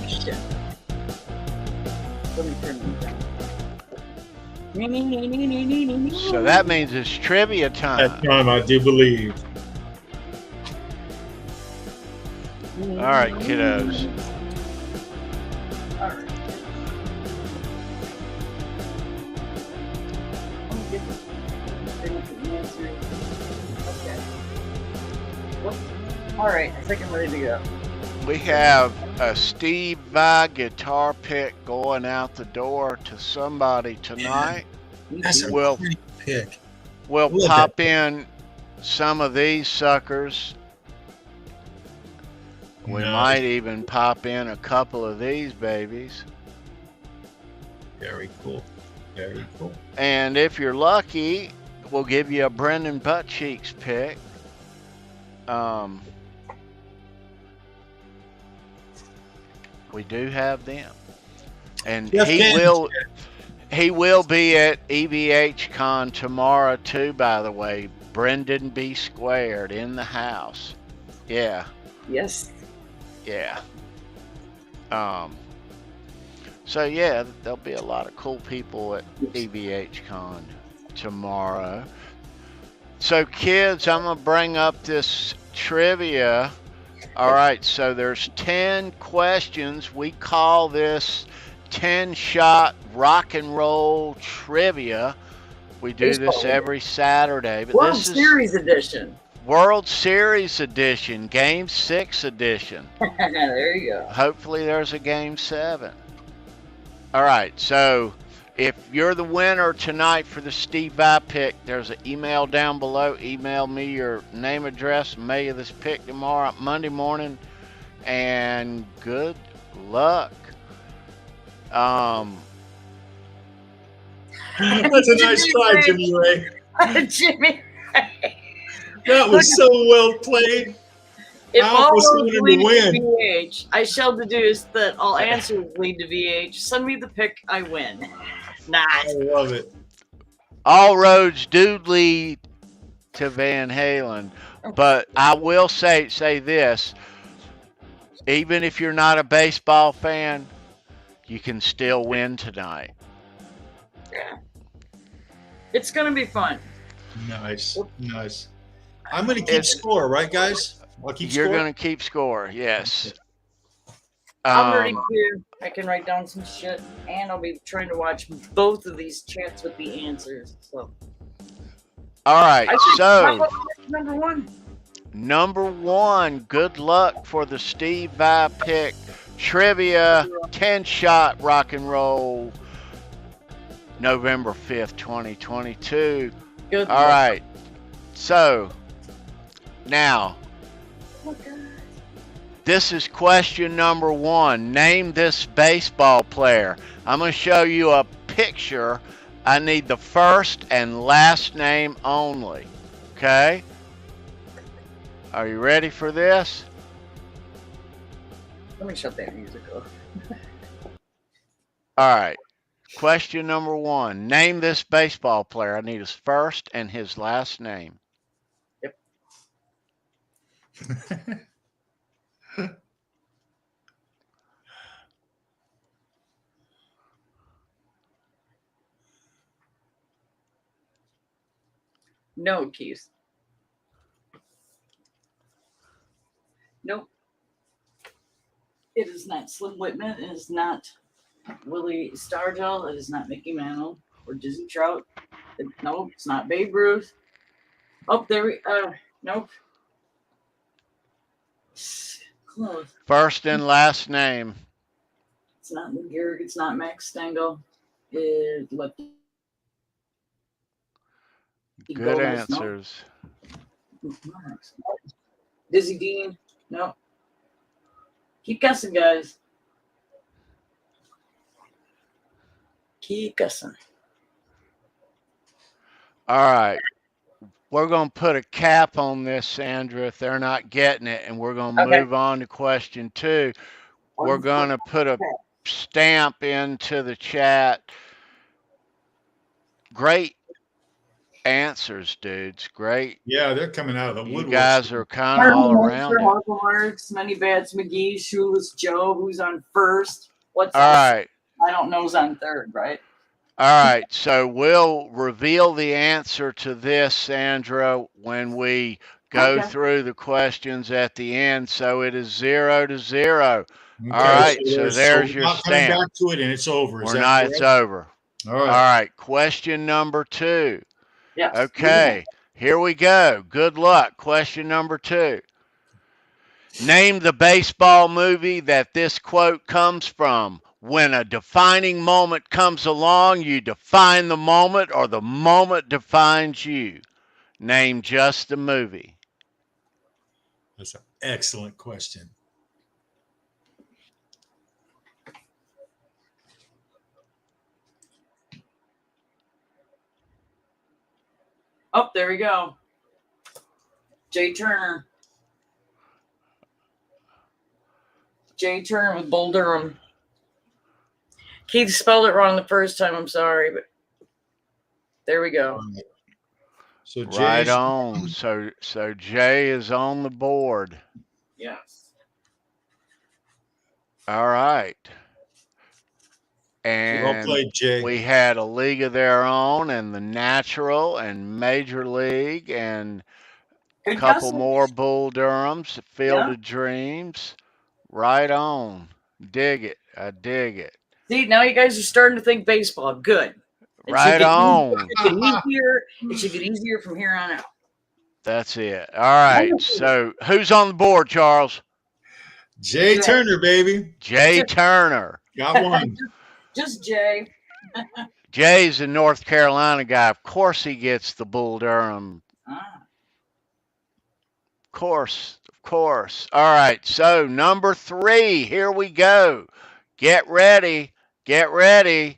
Shit. Let me turn them down. So that means it's trivia time. That time, I do believe. All right, kiddos. All right. Okay. All right, I think I'm ready to go. We have a Steve Vai guitar pick going out the door to somebody tonight. That's a great pick. We'll pop in some of these suckers. We might even pop in a couple of these babies. Very cool. Very cool. And if you're lucky, we'll give you a Brendan Buttcheeks pick. We do have them. And he will be at EVH Con tomorrow too, by the way. Brendan B Squared in the house. Yeah. Yes. Yeah. So yeah, there'll be a lot of cool people at EVH Con tomorrow. So kids, I'm gonna bring up this trivia. All right, so there's 10 questions. We call this 10-shot rock and roll trivia. We do this every Saturday. But World this Series edition. World Series edition, Game 6 edition. There you go. Hopefully there's a Game 7. All right, so if you're the winner tonight for the Steve Vai pick, there's an email down below. Email me your name, address, and mail you this pick tomorrow, Monday morning, and good luck. That's a nice try, Jimmy Ray. Jimmy Ray. That was so well played. If all roads lead to VH, I shall deduce that all answers lead to VH. Send me the pick, I win. Nice. I love it. All roads do lead to Van Halen, but I will say this: even if you're not a baseball fan, you can still win tonight. Yeah. It's gonna be fun. Nice. I'm gonna keep score, right, guys? You're going to keep score, yes. I'm ready to. I can write down some shit, and I'll be trying to watch both of these chats with the answers. So. All right, so number one. Good luck for the Steve Vai pick trivia 10-shot rock and roll, November 5th, 2022. All right, so now. This is question number one. Name this baseball player. I'm going to show you a picture. I need the first and last name only. Okay? Are you ready for this? Let me shut that music off. All right. Question number one. Name this baseball player. I need his first and his last name. Yep. No, Keith. Nope. It is not Slim Whitman. It is not Willie Stargell. It is not Mickey Mantle. or Dizzy Trout. Nope, it's not Babe Ruth. Oh, there we nope. Close. First and last name. It's not Lou Gehrig, it's not Max Stengel. It's Lefty. Good Gomez, answers. No. Dizzy Dean, no. Keep guessing, guys. Keep guessing. All right. We're going to put a cap on this, Sandra, if they're not getting it, and we're going to move on to question 2. We're going to put a stamp into the chat. Great answers, dudes. Great. Yeah, they're coming out of the woodwork. You guys are kind of all around it. Marco Marks, Many Bats McGee, Shoeless Joe, who's on first. What's all right? I don't know who's on third, right? All right. So we'll reveal the answer to this, Sandra, when we go through the questions at the end. So it is 0-0. Okay, all right. So there's your stamp. Coming back to it, and it's over. We're not. Correct? It's over. All right. All right. Question number 2. Yes. Okay. Here we go. Good luck. Question number 2. Name the baseball movie that this quote comes from. When a defining moment comes along, you define the moment, or the moment defines you. Name just the movie. That's an excellent question. Oh, there we go. Jay Turner. Jay Turner with Bull Durham. Keith spelled it wrong the first time. I'm sorry, but there we go. So Jay right on. So Jay is on the board. Yes. All right. And well played, Jay. We had A League of Their Own and The Natural and Major League and a couple more Bull Durhams, Field of Dreams. Right on. Dig it. I dig it. See, now you guys are starting to think baseball. Good. Right on. It should get easier from here on out. That's it. All right. So who's on the board, Charles? Jay Turner, baby. Jay Turner. Got one. Just Jay. Jay's a North Carolina guy. Of course he gets the Bull Durham. Of course. All right. So number 3. Here we go. Get ready. Get ready.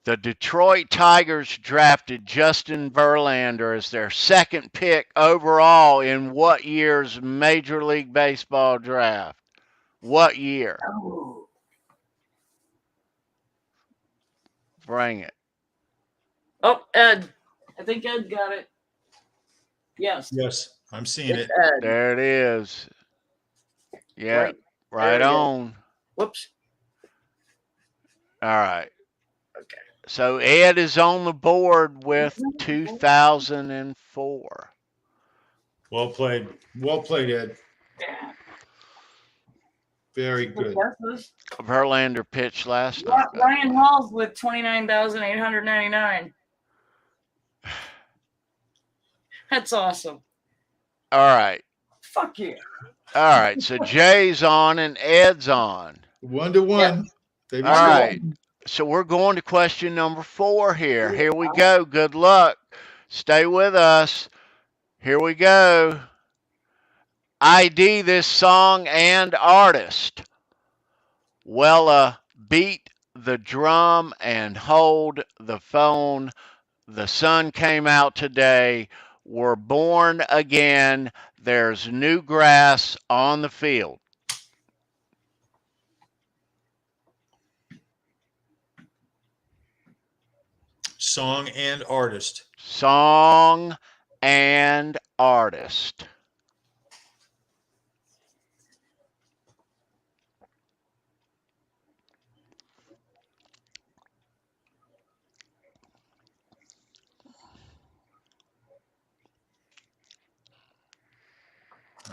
The Detroit Tigers drafted Justin Verlander as their second pick overall in what year's Major League Baseball draft? What year? Oh. Bring it. Oh, Ed. I think Ed got it. Yes. Yes, I'm seeing it. Ed. There it is. Yeah, right on. Whoops. All right. Okay. So Ed is on the board with 2004. Well played. Well played, Ed. Yeah. Very good. Verlander pitched last night. Ryan Hall's with 29,899. That's awesome. All right. Fuck you. All right. So Jay's on and Ed's on. 1-1. All right. So we're going to question number 4 here. Here we go. Good luck. Stay with us. Here we go. ID this song and artist. Wella, beat the drum and hold the phone. The sun came out today. We're born again. There's new grass on the field. Song and artist. Song and artist.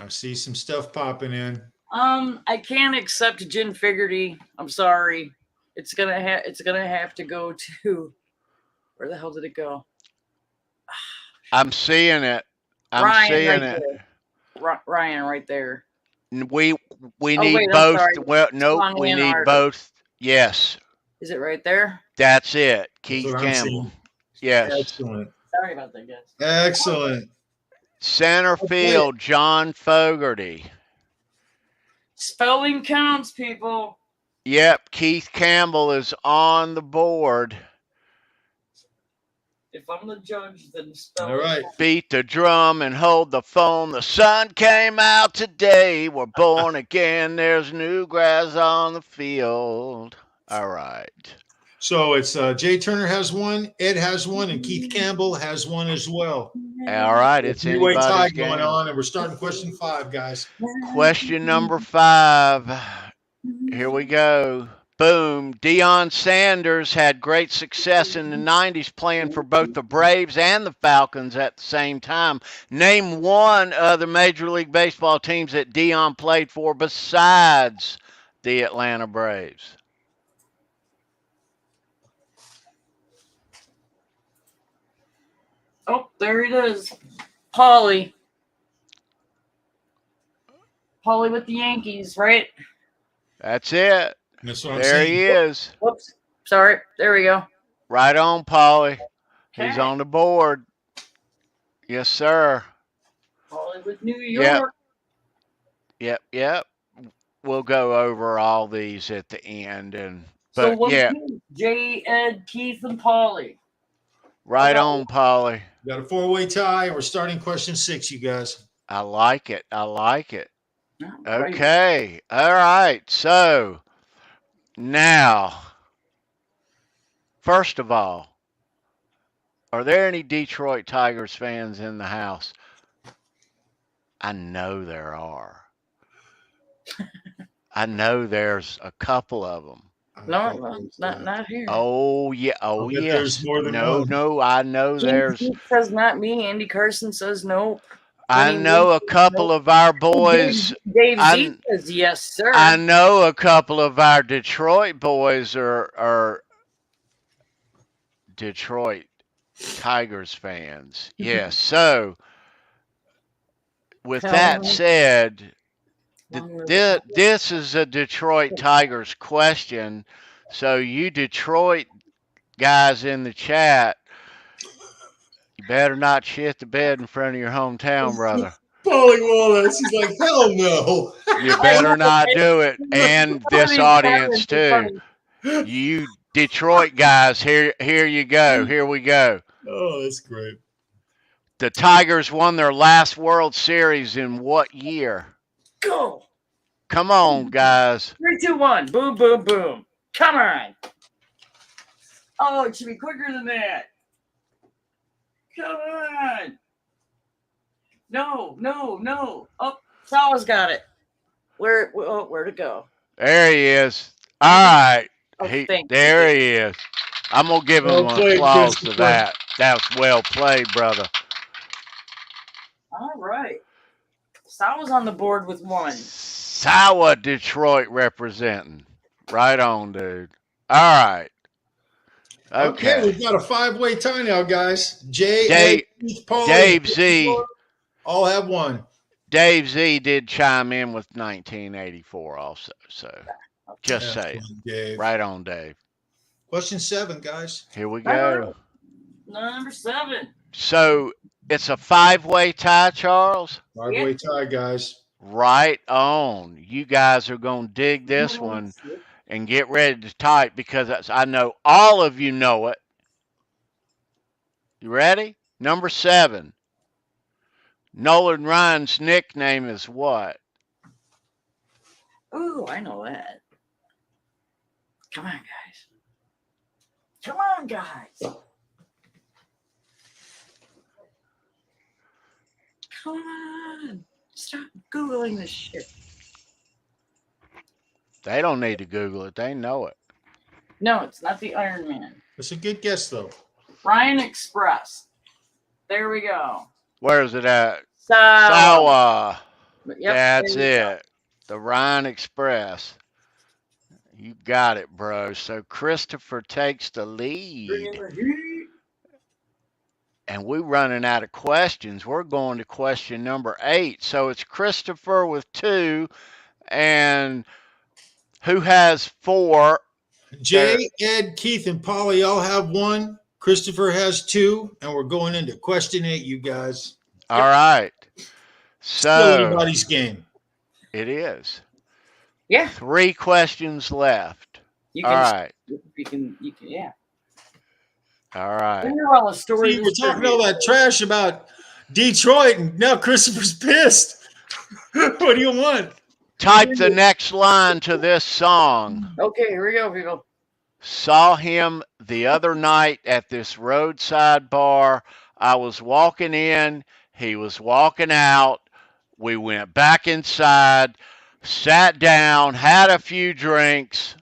I see some stuff popping in. I can't accept Gnfnr. I'm sorry. It's gonna have to go to, where the hell did it go? I'm seeing it. I'm Ryan, seeing right it. there. Ryan, right there. We Oh, need wait, I'm both. sorry. Well, nope. Song We and need artist. both. Yes, Is it right there? that's it. That's Keith what I'm Campbell. seeing. Yes. Excellent. Sorry about that, guys. Excellent. Center field, John Fogerty. Spelling counts, people. Yep, Keith Campbell is on the board. If I'm the judge, then spelling. All right. Beat the drum and hold the phone. The sun came out today. We're born again. There's new grass on the field. All right. So it's Jay Turner has one, Ed has one, and Keith Campbell has one as well. All right. It's Three-way tie anybody's going game. on, and we're starting question 5, guys. Question number 5. Here we go. Boom. Deion Sanders had great success in the 90s playing for both the Braves and the Falcons at the same time. Name one of the Major League Baseball teams that Deion played for besides the Atlanta Braves. Oh, there it is. Paulie. Paulie with the Yankees, right? That's it. That's what I'm There saying. he is. Whoops. Sorry. There we go. Right on, Paulie. He's Okay. on the board. Yes, sir. Paulie with New York. Yep. We'll go over all these at the end. So But what's yeah, Jay, Ed, Keith, and Paulie? right on, Paulie. We got a 4-way tie, and we're starting question 6, you guys. I like it. I like it. Right. Okay. All right. So now, first of all, are there any Detroit Tigers fans in the house? I know there are. I know there's a couple of them. No, not here. Oh yeah. Oh yes. There's more than one. No. I know there's. Keith says not me. Andy Carson says no. I know a couple of our boys. Dave Z says yes, sir. I know a couple of our Detroit boys are Detroit Tigers fans. Yes. So, with that said, this is a Detroit Tigers question. So, you Detroit guys in the chat, you better not shit the bed in front of your hometown, brother. Paulie Wallace, he's like, hell no. You better not do it. And this audience, too. You Detroit guys, here you go. Here we go. Oh, that's great. The Tigers won their last World Series in what year? Go. Come on, guys. 3, 2, 1. Boom, boom, boom. Come on. Oh, it should be quicker than that. Come on. No. Oh, Sal's got it. Where to go? There he is. All right. Oh, there he is. I'm going to give him an applause for that. That was well played, brother. All right. Sal was on the board with 1. Sour Detroit representing. Right on, dude. All right. Okay. We've got a 5-way tie now, guys. Dave Z. All have 1. Dave Z did chime in with 1984 also. So just say it. Right on, Dave. Question 7, guys. Here we go. Number 7. So it's a 5-way tie, Charles? 5-way tie, guys. Right on. You guys are going to dig this one and get ready to type because I know all of you know it. You ready? Number 7. Nolan Ryan's nickname is what? Ooh, I know that. Come on, guys. Come on. Stop Googling this shit. They don't need to Google it. They know it. No, it's not the Iron Man. That's a good guess, though. Ryan Express. There we go. Where is it at? Sawa. Yep, that's it. The Ryan Express. You got it, bro. So Christopher takes the lead. And we're running out of questions. We're going to question number 8. So it's Christopher with 2. And who has 4? Jay, Ed, Keith, and Polly all have 1. Christopher has 2. And we're going into question 8, you guys. All right. Still So anybody's game. it is. Yeah. 3 questions left. All right. You can, yeah. All right. See, we're talking all that trash about Detroit, and now Christopher's pissed. What do you want? Type the next line to this song. Okay, here we go, people. Saw him the other night at this roadside bar. I was walking in. He was walking out. We went back inside, sat down, had a few drinks.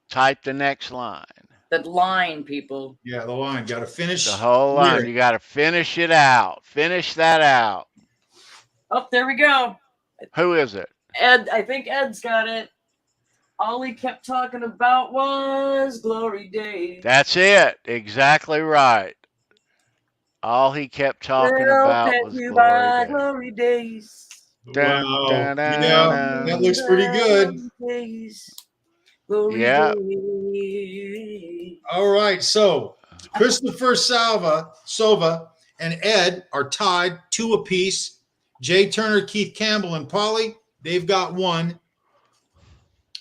Type the next line. That line, people. Yeah, the line. Got to finish. The whole line. You got to finish it out. Finish that out. Oh, there we go. Who is it? Ed. I think Ed's got it. All he kept talking about was glory days. That's it. Exactly right. All he kept talking about was glory days. Wow. Yeah, that looks pretty good. Yeah. All right. So Christopher Sova, and Ed are tied 2 apiece. Jay Turner, Keith Campbell, and Polly, they've got 1.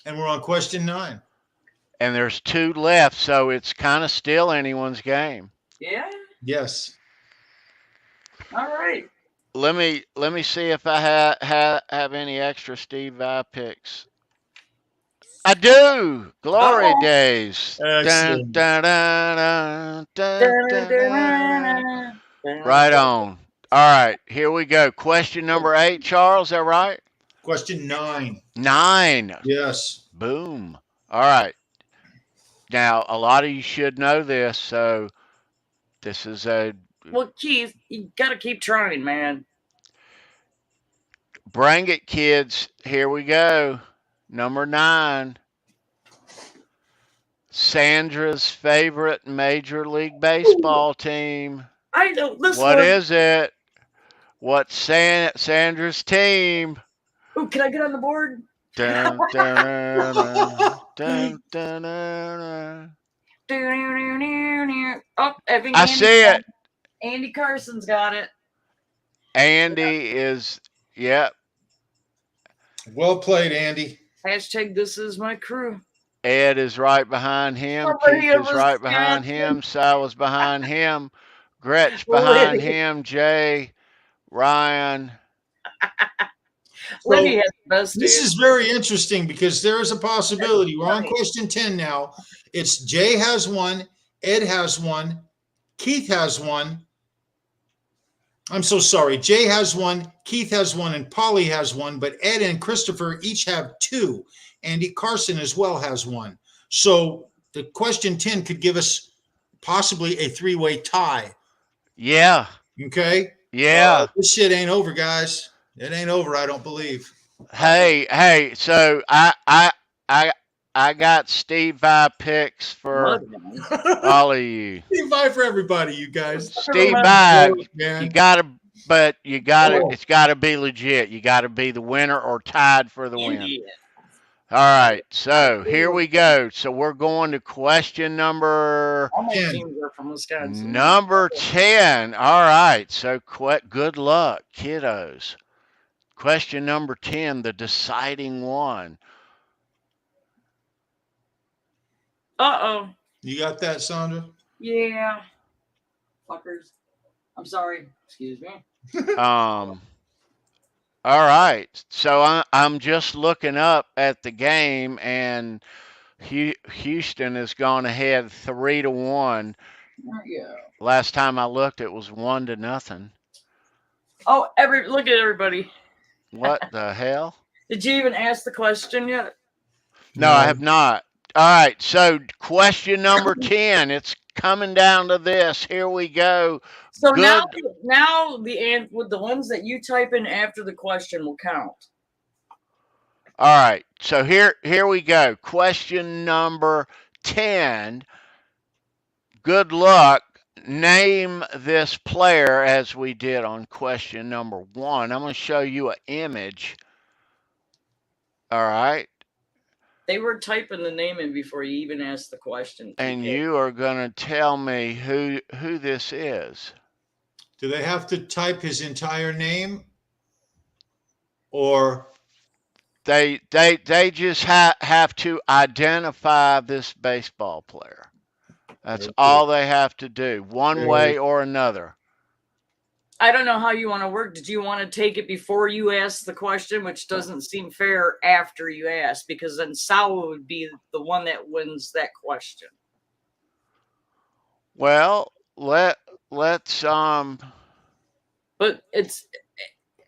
And we're on question 9. And there's 2 left, so it's kind of still anyone's game. Yeah. Yes. All right. Let me see if I have any extra Steve Vai picks. I do. Glory days. Dun, dun, dun, dun, dun, dun. Right on. All right, here we go. Question number 8, Charles. Is that right? Question 9. 9. Yes. Boom. All right. Now, a lot of you should know this, so this is a... Well, Keith, you got to keep trying, man. Bring it, kids. Here we go. Number 9. Sandra's favorite Major League Baseball team. I know this What one. is it? What's Sandra's team? Oh, can I get on the board? Dun, dun, dun, dun, dun. Oh, I see it. Andy Carson's got it. Andy is, yep. Well played, Andy. Hashtag this is my crew. Ed is right behind him. Keith is right behind him. Sal is behind him. Gretch behind him. Jay, Ryan. Lenny has the best. This is very interesting because there is a possibility. We're on question 10 now. It's Jay has 1, Ed has 1, Keith has 1. I'm so sorry. Jay has 1, Keith has 1, and Polly has 1, but Ed and Christopher each have 2. Andy Carson as well has 1. So the question 10 could give us possibly a 3-way tie. Yeah. Okay? Yeah. This shit ain't over, guys. It ain't over, I don't believe. Hey, so I got Steve Vai picks for all of you. Steve Vai for everybody, you guys. Steve Vai, you gotta, it's gotta be legit. You gotta be the winner or tied for the win. All right, so here we go. So we're going to question number 10. Number 10. All right, so good luck, kiddos. Question number 10, the deciding one. Uh-oh. You got that, Sandra? Yeah. Fuckers. I'm sorry. Excuse me. All right. So I'm just looking up at the game, and Houston has gone ahead 3-1. Yeah. Last time I looked, it was 1-0. Oh, look at everybody. What the hell? Did you even ask the question yet? No, I have not. All right. So question number 10. It's coming down to this. Here we go. So Good. now with the ones that you type in after the question will count. All right. So here we go. Question number 10. Good luck. Name this player as we did on question number 1. I'm going to show you an image. All right. They were typing the name in before you even asked the question. And you are going to tell me who this is. Do they have to type his entire name, or they just have to identify this baseball player? That's all they have to do, one way or another. I don't know how you want to work. Did you want to take it before you ask the question, which doesn't seem fair after you ask, because then Sawa would be the one that wins that question. Well, let's But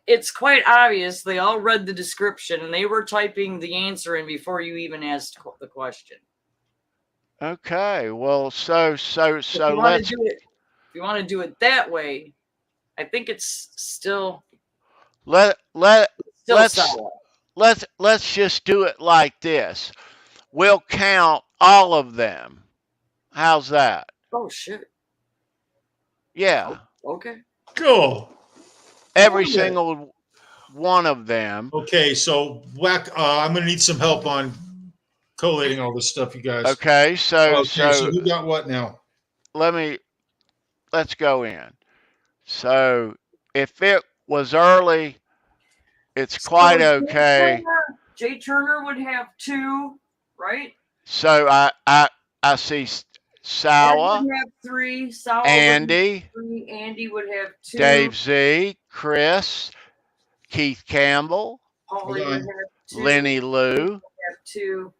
it's quite obvious they all read the description and they were typing the answer in before you even asked the question. Okay. Well, so if you want to do it that way, I think it's still let's Sawa. let's just do it like this. We'll count all of them. How's that? Oh shit. Yeah. Oh, okay. Cool. Every single one of them. Okay, so I'm gonna need some help on collating all this stuff, you guys. Okay, so who got what now? Let's go in. So if it was early, it's quite okay. Jay Turner would have 2, right? So I see Sawa would have 3. Sawa Andy would have 3. Andy would have 2. Dave Z, Chris, Keith Campbell, Paulie would have 2. Lenny Lou, would have 2.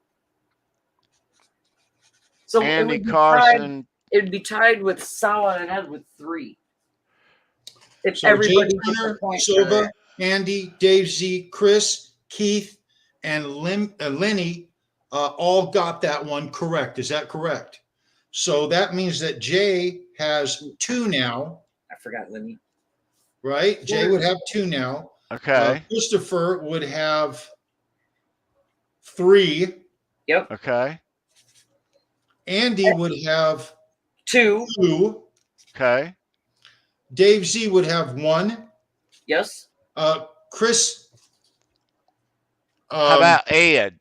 So Andy Carson. It would be tied with Sawa and Ed with 3. If So everybody Jay Turner, Soba, Andy, Dave Z, Chris, Keith, and Lenny all got that one correct. Is that correct? So that means that Jay has 2 now. I forgot Lenny. Right? Jay would have 2 now. Okay. Christopher would have 3. Yep. Okay. Andy would have 2. Okay. Dave Z would have 1. Yes. Chris. How about Ed?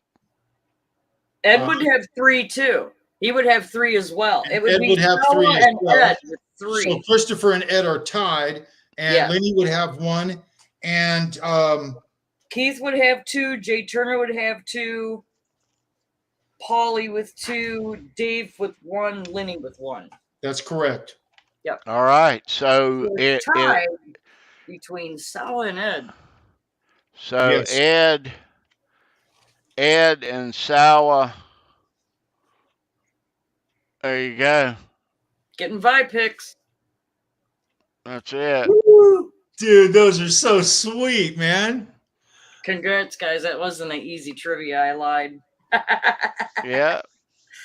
Ed would have 3 too. He would have 3 as well. It would Ed be would have 3 as and well. Ed with 3. So Christopher and Ed are tied, and Lenny would have 1, and Keith would have 2. Jay Turner would have 2. Paulie with 2. Dave with 1. Lenny with 1. That's correct. Yep. All right. So it's tied between Sawa and Ed. So yes. Ed and Sawa. There you go. Getting vibe picks. That's it. Woo! Dude, those are so sweet, man. Congrats, guys. That wasn't an easy trivia. I lied. Yeah.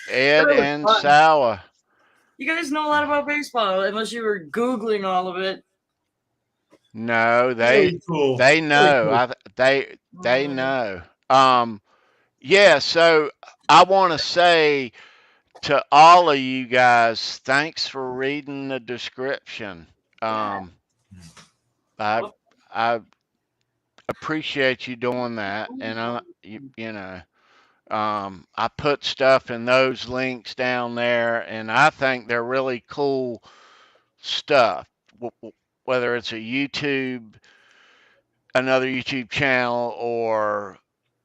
Ed and Sawa. You guys know a lot about baseball, unless you were Googling all of it. No, they know. They know. Yeah, so I want to say to all of you guys, thanks for reading the description. I appreciate you doing that, and I put stuff in those links down there, and I think they're really cool stuff. Whether it's another YouTube channel, or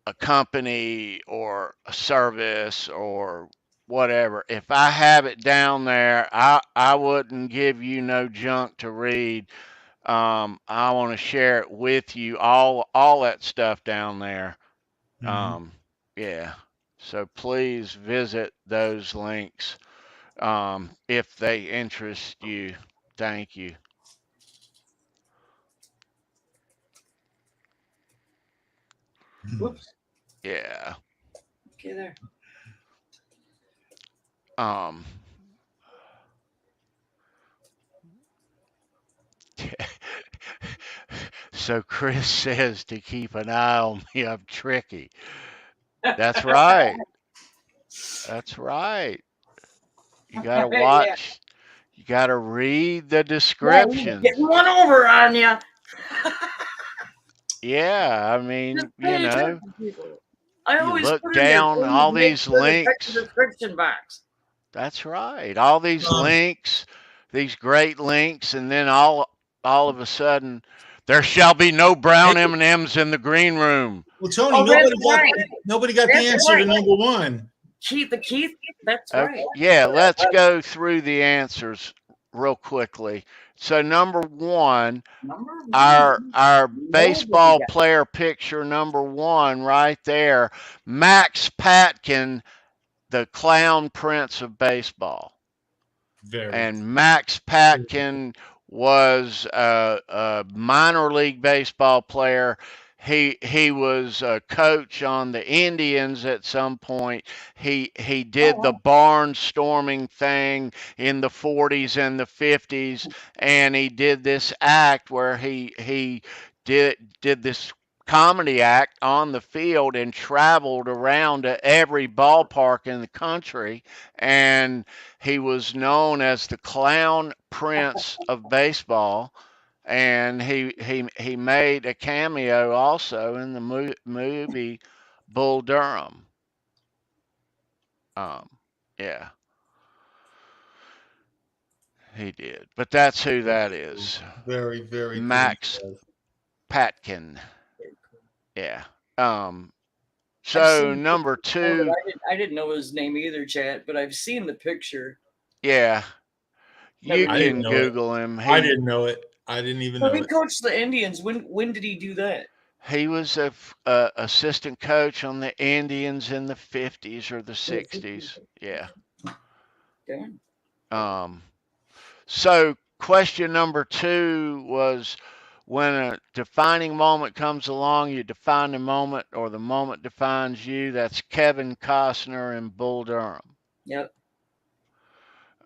a company, or a service, or whatever. If I have it down there, I wouldn't give you no junk to read. I want to share it with you, all that stuff down there. Mm-hmm. Yeah. So please visit those links if they interest you. Thank you. Whoops. Yeah. Okay, there. So Chris says to keep an eye on me, I'm tricky. That's right. That's right. You got to watch. You got to read the descriptions. Getting one over on you. Yeah, I mean, you know, I you always look put down in there, all these links. The description box. That's right. All these links, these great links, and then all of a sudden, there shall be no brown M&Ms in the green room. Well, Tony, nobody got the answer to number one. Keith, that's right. Yeah, let's go through the answers real quickly. So number one, our baseball player picture number one right there, Max Patkin, the clown prince of baseball. And Max Patkin was a minor league baseball player. He was a coach on the Indians at some point. He did the barnstorming thing in the 40s and the 50s, and he did this act where he did this comedy act on the field and traveled around to every ballpark in the country, and he was known as the clown prince of baseball, and he made a cameo also in the movie Bull Durham. Yeah, he did. But that's who that is. Very, very Max cool. Patkin. Yeah. So number two, I didn't know his name either, chat, but I've seen the picture. Yeah, you can Google him. I didn't know it. I didn't even know he it. coached the Indians. When did he do that? He was a assistant coach on the Indians in the 50s or the 60s. Yeah. Damn. So question number two was, when a defining moment comes along, you define the moment, or the moment defines you. That's Kevin Costner in Bull Durham. Yep.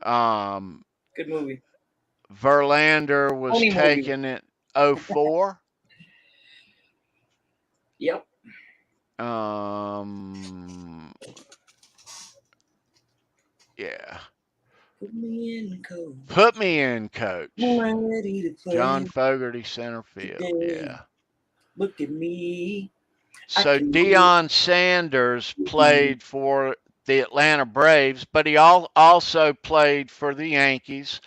Good movie. Verlander was taken in 2004. Yep. Yeah. Put me in, coach. Put me in, coach. I'm ready to play. John Fogerty, center field. Yeah. Look at me. So Deion Sanders played for the Atlanta Braves, but he also played for the Yankees.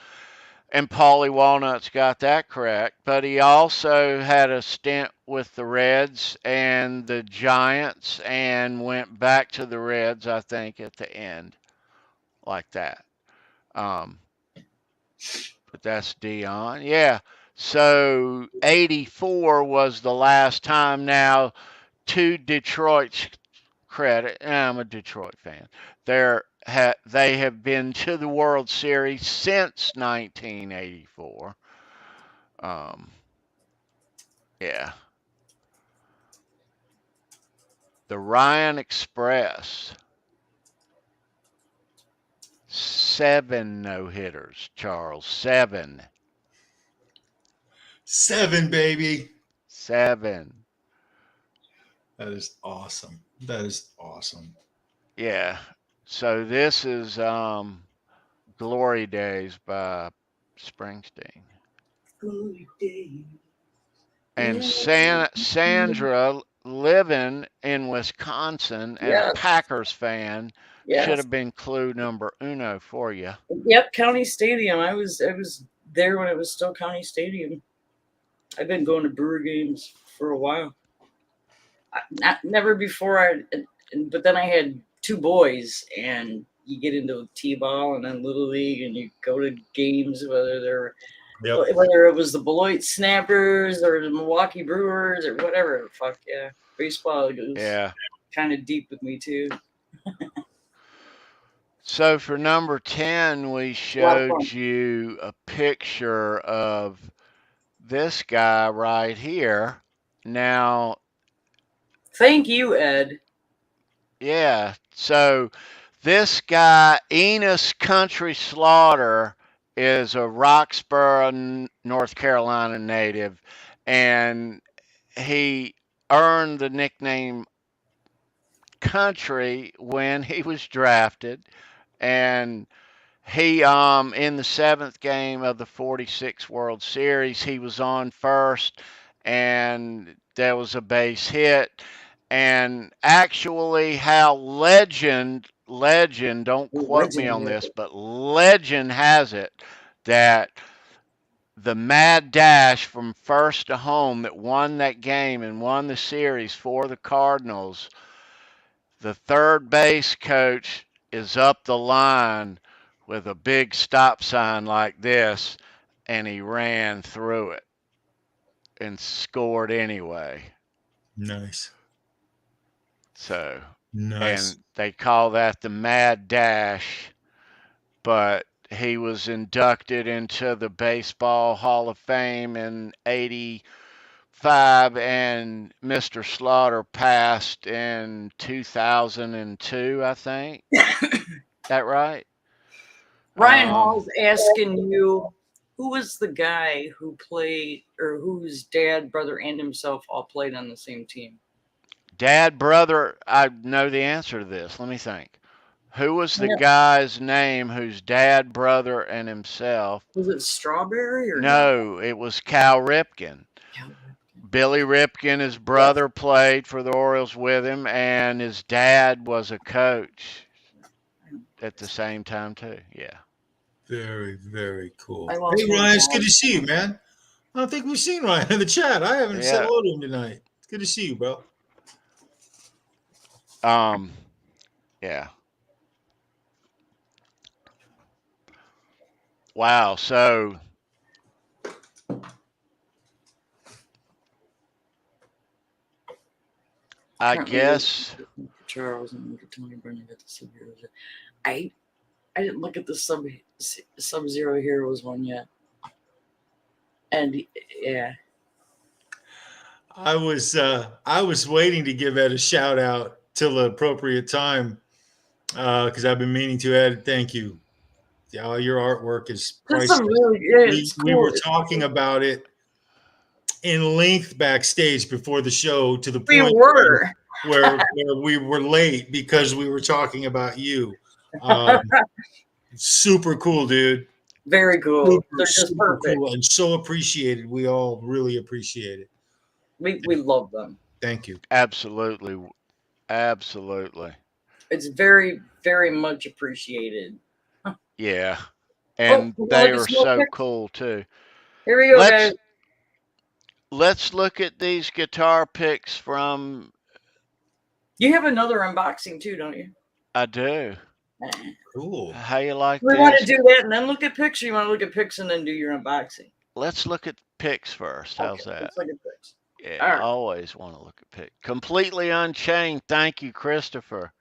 And Paulie Walnut's got that correct. But he also had a stint with the Reds and the Giants and went back to the Reds, I think, at the end. Like that. But that's Deion. Yeah. So 84 was the last time. Now, to Detroit's credit, and I'm a Detroit fan, they have been to the World Series since 1984. Yeah. The Ryan Express. 7 no-hitters, Charles. 7. 7, baby. 7. That is awesome. That is awesome. Yeah. So this is Glory Days by Springsteen. Glory Days. And Sandra, living in Wisconsin and a Packers fan, should have been clue number uno for you. Yep, County Stadium. I was there when it was still County Stadium. I've been going to Brewer games for a while. Never before. But then I had 2 boys, and you get into T-ball and then Little League, and you go to games, whether it was the Beloit Snappers or the Milwaukee Brewers or whatever. Fuck yeah, baseball goes kind of deep with me too. So for number 10, we showed you a picture of this guy right here. Now, thank you, Ed. Yeah, so this guy, Enos Country Slaughter, is a Roxborough, North Carolina native, and he earned the nickname Country when he was drafted, and he in the 7th game of the 46 World Series, he was on first, and there was a base hit. And actually, how legend, don't quote me on this, but legend has it that the mad dash from first to home that won that game and won the series for the Cardinals, the third base coach is up the line with a big stop sign like this, and he ran through it and scored anyway. Nice. So, nice. And they call that the mad dash, but he was inducted into the Baseball Hall of Fame in 85, and Mr. Slaughter passed in 2002, I think. That right? Ryan Hall's asking you, who was the guy who played, or whose dad, brother, and himself all played on the same team? Dad, brother, I know the answer to this. Let me think. Who was the guy's name whose dad, brother, and himself? Was it Strawberry or no? It was Cal Ripken. Billy Ripken, his brother, played for the Orioles with him, and his dad was a coach at the same time too. Yeah. Very, very cool. Hey, Ryan, it's good to see you, man. I don't think we've seen Ryan in the chat. I haven't said hello to him tonight. It's good to see you, bro. Yeah. Wow. So I guess Charles and Tony Brennan got the Sub-Zero. I didn't look at the Sub-Zero Heroes one yet. And yeah. I was waiting to give Ed a shout out till the appropriate time because I've been meaning to. Ed, thank you. Yeah, your artwork is priceless. We were talking about it in length backstage before the show to the point where we were late because we were talking about you. Super cool, dude. Very cool. They're just perfect. Cool and so appreciated. We all really appreciate it. We love them. Thank you. Absolutely. Absolutely. It's very, very much appreciated. Yeah. And they are so cool too. Here we go, guys. Let's look at these guitar picks from. You have another unboxing too, don't you? I do. Cool. How you like we want to do that and then look at picks, or you want to look at picks and then do your unboxing? Let's look at picks first. How's that? Let's look at picks. Yeah, I always want to look at picks. Completely Unchained. Thank you, Christopher.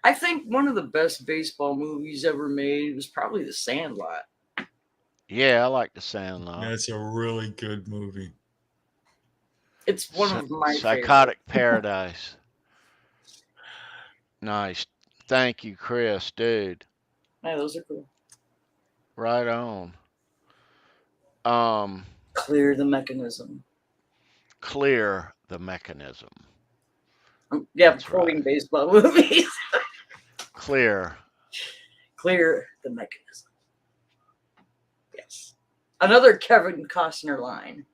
I think one of the best baseball movies ever made was probably The Sandlot. Yeah, I like The Sandlot. That's a really good movie. It's one of my Psychotic Paradise. Nice. Thank you, Chris, dude. Yeah, those are cool. Right on. Clear the Mechanism. Clear the Mechanism. Yeah, quoting baseball movies. Clear the Mechanism. Yes. Another Kevin Costner line.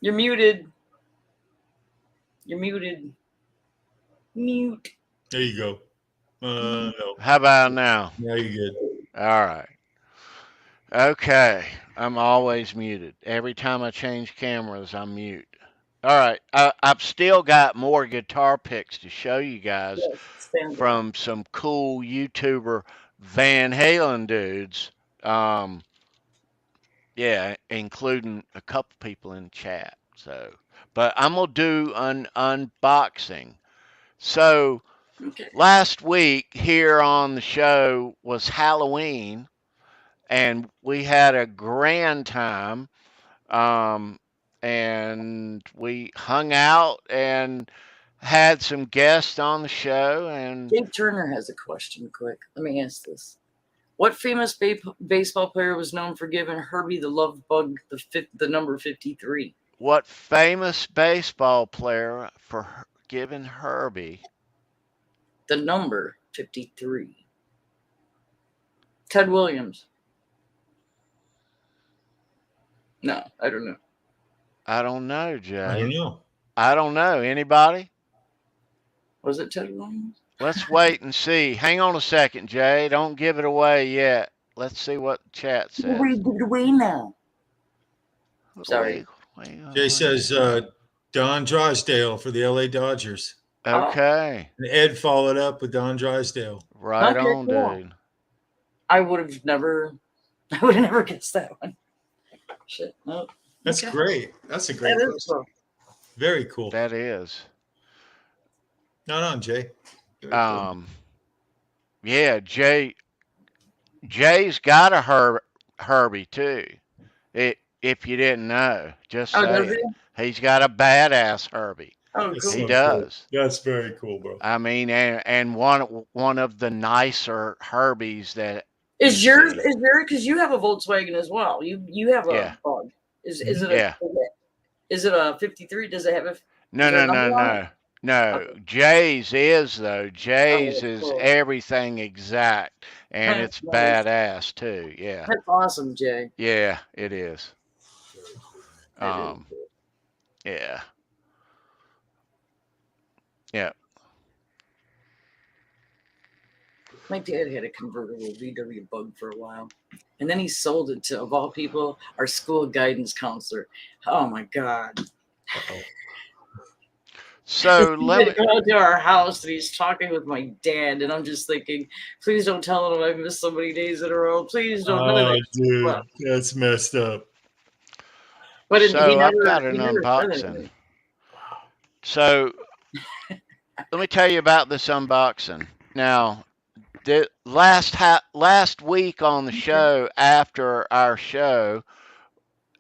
You're muted. You're muted. Mute. There you go. No. How about now? Now you're good. All right. Okay. I'm always muted. Every time I change cameras, I'm mute. All right. I've still got more guitar picks to show you guys from some cool YouTuber Van Halen dudes. Yeah, including a couple people in the chat. So, but I'm going to do an unboxing. So, last week here on the show was Halloween, and we had a grand time. And we hung out and had some guests on the show. And Dave Turner has a question. Quick, let me ask this. What famous baseball player was known for giving Herbie the love bug the number 53? What famous baseball player for giving Herbie the number 53? Ted Williams. No, I don't know. I don't know, Jay. I don't know. I don't know. Anybody? Was it Ted Williams? Let's wait and see. Hang on a second, Jay. Don't give it away yet. Let's see what the chat says. Give it away now. Sorry. Jay says Don Drysdale for the LA Dodgers. Okay. And Ed followed up with Don Drysdale. Right on, dude. I would have never guessed that one. Shit. Nope. That's great. That's a great question. Cool. Very cool. That is. Not on, Jay. Cool. Yeah, Jay's got a Herbie too. If you didn't know, just say he's got a badass Herbie. Oh, cool. He does. Cool. That's very cool, bro. I mean, and one of the nicer Herbies that is yours. Is there, because you have a Volkswagen as well. You have a bug. Is it is it a 53? Does it have a No. Okay. Jay's is though. Jay's is everything exact, and it's badass too. Yeah. That's awesome, Jay. Yeah, it is. Cool. Yeah. Yeah. My dad had a convertible VW Bug for a while, and then he sold it to, of all people, our school guidance counselor. Oh my God. Uh-oh. So let me go to our house, and he's talking with my dad, and I'm just thinking, please don't tell him I've missed so many days in a row. Please don't. Oh, dude, that's messed up. But I've got an unboxing. So let me tell you about this unboxing. Now, the last week on the show, after our show,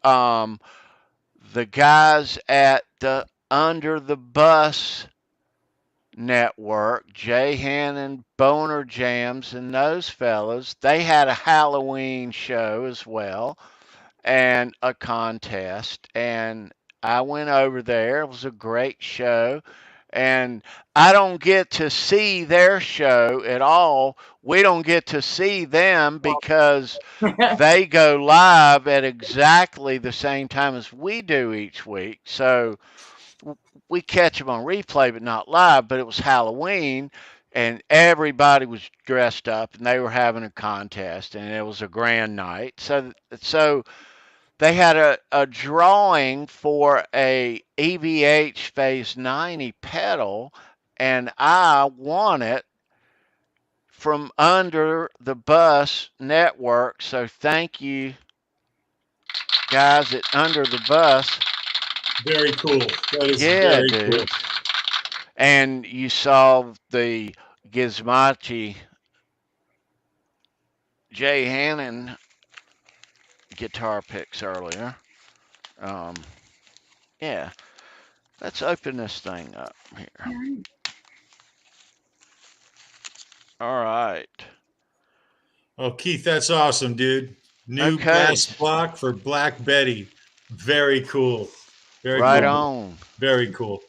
the guys at the Under the Bus Network, Jay Hannon, Boner Jams, and those fellas, they had a Halloween show as well and a contest, and I went over there. It was a great show, and I don't get to see their show at all. We don't get to see them because they go live at exactly the same time as we do each week. So we catch them on replay, but not live. But it was Halloween, and everybody was dressed up, and they were having a contest, and it was a grand night. So they had a drawing for a EVH Phase 90 pedal, and I won it from Under the Bus Network. So thank you, guys at Under the Bus. Very cool. That is very cool. And you saw the Gizmachi Jay Hannon guitar picks earlier. Yeah. Let's open this thing up here. All right. Oh, Keith, that's awesome, dude. New bass block for Black Betty. Very cool. Very right cool. On. Very cool.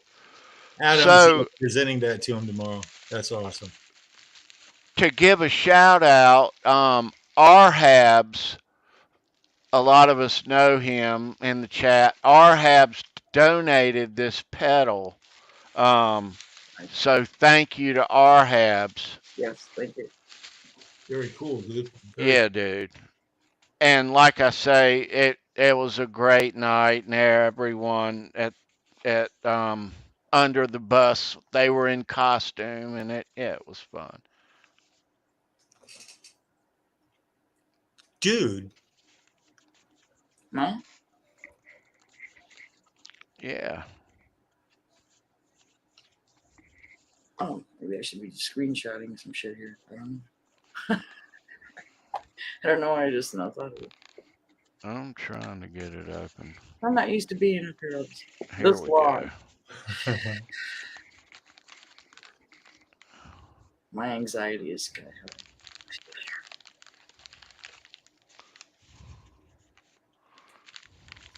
Adam's presenting that to him tomorrow. That's awesome. To give a shout out, Arhabs, a lot of us know him in the chat. Arhabs donated this pedal. So thank you to Arhabs. Yes, thank you. Very cool, dude. Yeah, dude. And like I say, it was a great night, and everyone at Under the Bus, they were in costume, and it was fun. Dude. No? Yeah. Oh, maybe I should be screenshotting some shit here. I don't know. I don't know why I just not thought of it. I'm trying to get it open. I'm not used to being up here this long. My anxiety is kind of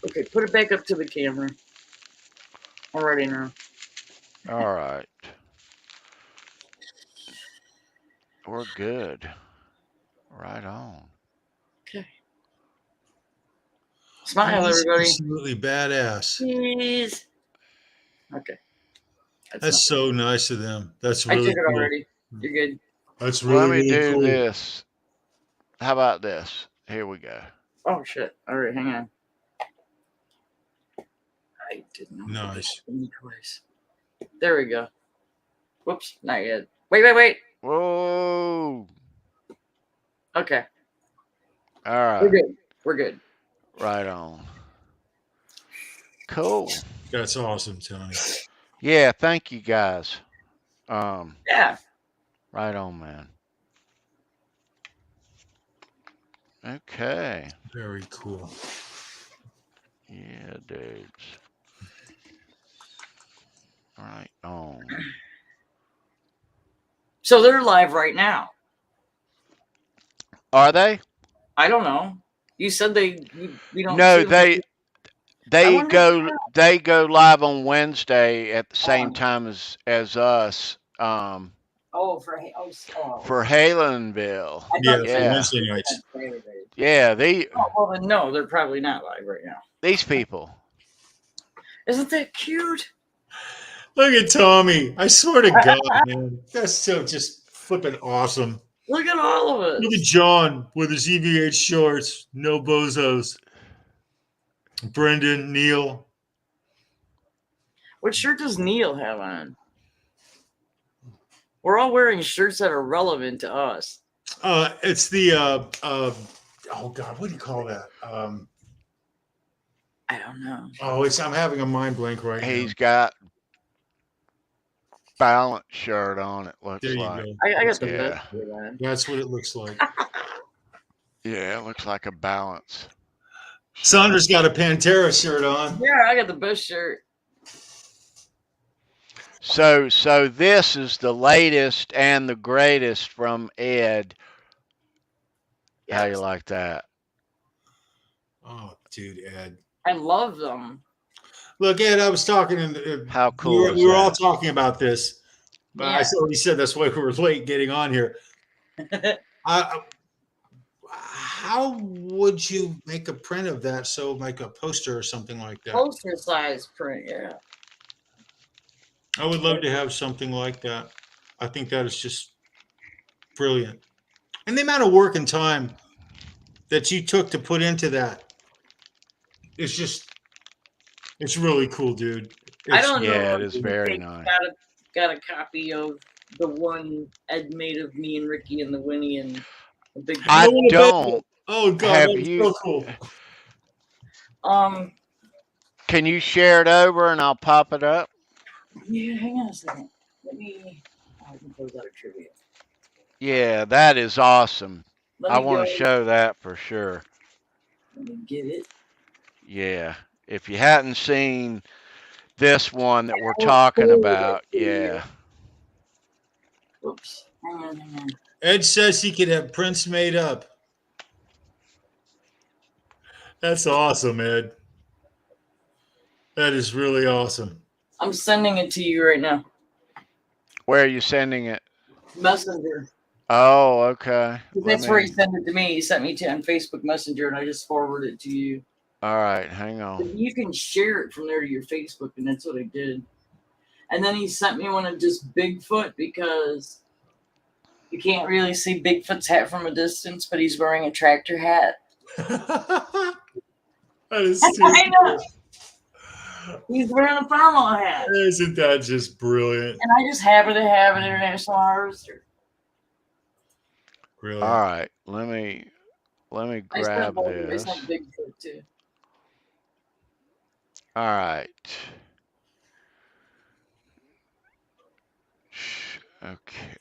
Okay, put it back up to the camera. I'm ready now. All right. We're good. Right on. Okay. Smile, everybody. Absolutely badass. Please. Okay. That's so nice of them. That's really I took it cool. already. You're good. That's really, Let me really do cool. this. How about this? Here we go. Oh, shit. All right, hang on. I didn't know. Nice. Twice. There we go. Whoops, not yet. Wait. Whoa. Okay. All right. We're good. Right on. Cool. That's awesome, Tony. Yeah, thank you guys. Yeah. Right on, man. Okay. Very cool. Yeah, dudes. Right on. So they're live right now. Are they? I don't know. You said we don't. No, see them. they go live on Wednesday at the same time as us. For Halenville. Yeah, Wednesday nights. Yeah, well then no, they're probably not live right now. These people. Isn't that cute? Look at Tommy. I swear to God, man. That's so just flipping awesome. Look at all of us. Look at John with his EVH shorts. No bozos. Brendan, Neil. What shirt does Neil have on? We're all wearing shirts that are relevant to us. It's the oh God, what do you call that? I don't know. I'm having a mind blank right now. He's got balance shirt on, it looks there you like. Go. I got the best shirt on. That's what it looks like. Yeah, it looks like a balance. Sandra's got a Pantera shirt on. Yeah, I got the best shirt. So this is the latest and the greatest from Ed. Yes. How you like that? Oh, dude, Ed. I love them. Look, Ed, I was talking in how cool we were all talking about this. But yeah. I already said that's why we were late getting on here. How would you make a print of that? So like a poster or something like that? Poster size print, yeah. I would love to have something like that. I think that is just brilliant. And the amount of work and time that you took to put into that, it's really cool, dude. I don't know. Yeah, it is very nice. Got a copy of the one Ed made of me and Ricky and the Winnie and the big. I don't. Oh God, that's so cool. Can you share it over and I'll pop it up? Yeah, hang on a second. Let me. I can close out a trivia. Yeah, that is awesome. I want to show that for sure. Let me get it. Yeah, if you hadn't seen this one that we're talking about, yeah. Oops. Hang on. Ed says he could have prints made up. That's awesome, Ed. That is really awesome. I'm sending it to you right now. Where are you sending it? Messenger. Oh, okay. That's where he sent it to me. He sent me to on Facebook Messenger, and I just forwarded it to you. All right, hang on. But you can share it from there to your Facebook, and that's what I did. And then he sent me one of just Bigfoot because you can't really see Bigfoot's hat from a distance, but he's wearing a tractor hat. That is I know. He's wearing a thermal hat. Isn't that just brilliant? And I just happen to have an International Harvester. Really? All right, let me grab this. I sent Bigfoot too. All right. Okay.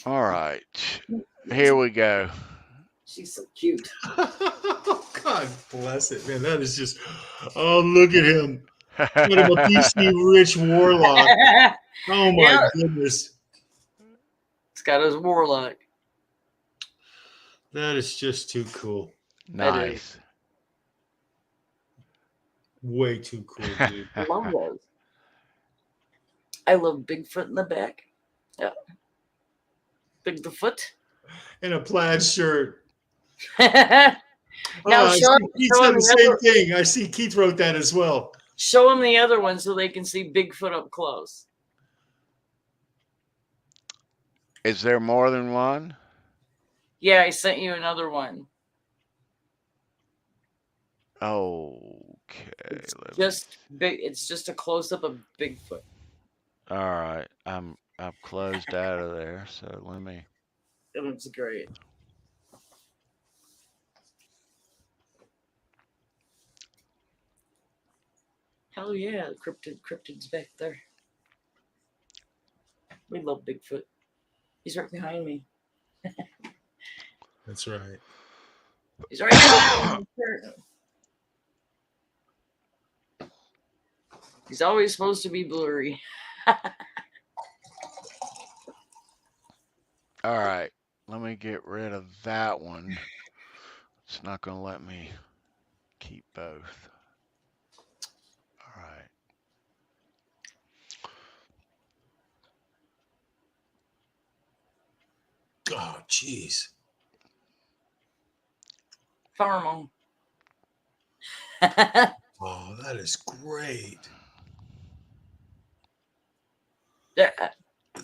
All right. Here we go. She's so cute. God bless it, man. That is just, oh, look at him. What of a BC Rich Warlock. Oh my goodness. It's got his Warlock. That is just too cool. Nice. Way too cool, dude. I love those. I love Bigfoot in the back. Yeah. Bigfoot. In a plaid shirt. Now Keith said the same thing. I see Keith wrote that as well. Show them the other one so they can see Bigfoot up close. Is there more than one? Yeah, I sent you another one. Okay. It's just a close up of Bigfoot. All right. I've closed out of there, so let me. It looks great. Hell yeah, cryptid's back there. We love Bigfoot. He's right behind me. That's right. He's right behind me. He's always supposed to be blurry. All right. Let me get rid of that one. It's not going to let me keep both. All right. Oh, jeez. Farmo. Oh, that is great. Yeah.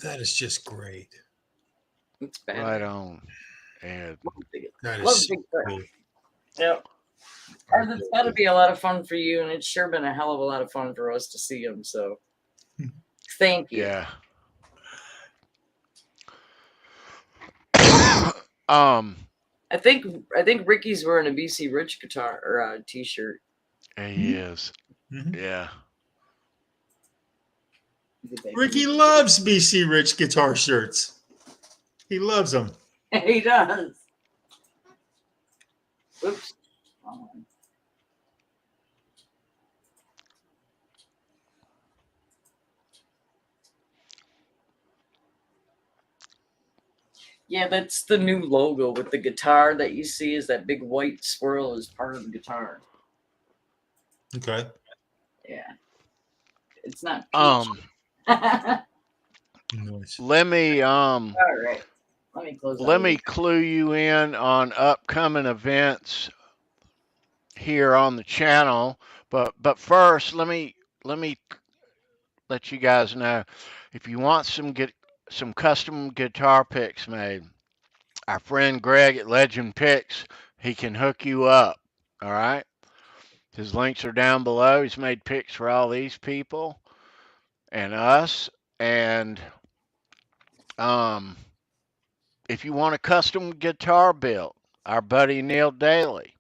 That is just great. It's bad. Right on. And that is so cool. Yep. And it's got to be a lot of fun for you, and it's sure been a hell of a lot of fun for us to see him. So, thank you. Yeah. I think Ricky's wearing a BC Rich guitar or t-shirt. He is. Mm-hmm. Yeah. Ricky loves BC Rich guitar shirts. He loves them. He does. Oops. Yeah, that's the new logo with the guitar that you see is that big white swirl is part of the guitar. Okay. Yeah. It's not Let me all right. Let me clue you in on upcoming events here on the channel, but first let me let you guys know, if you want some custom guitar picks made, our friend Greg at Legend Picks, he can hook you up. All right, his links are down below. He's made picks for all these people and us. And if you want a custom guitar built, our buddy Neil Daly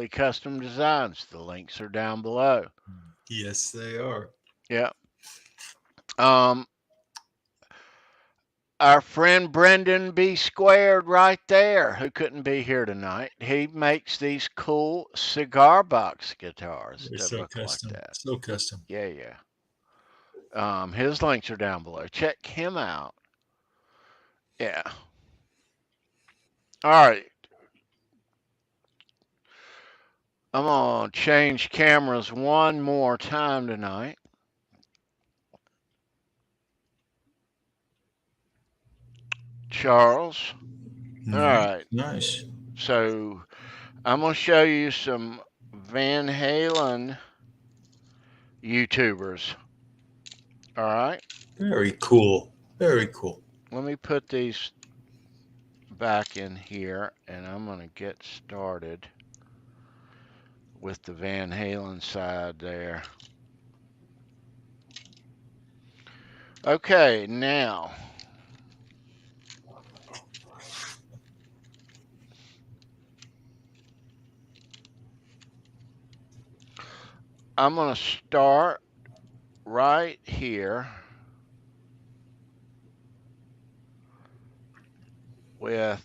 Custom Designs, the links are down below. Yes, they are. Yeah. Our friend Brendan B. Squared right there, who couldn't be here tonight, he makes these cool cigar box guitars that so look custom. like that. So custom. Yeah. His links are down below. Check him out. Yeah. All right. I'm going to change cameras one more time tonight. Charles. All right. Nice. So I'm going to show you some Van Halen YouTubers. All right. Very cool. Very cool. Let me put these back in here, and I'm going to get started with the Van Halen side there. Okay, now I'm going to start right here with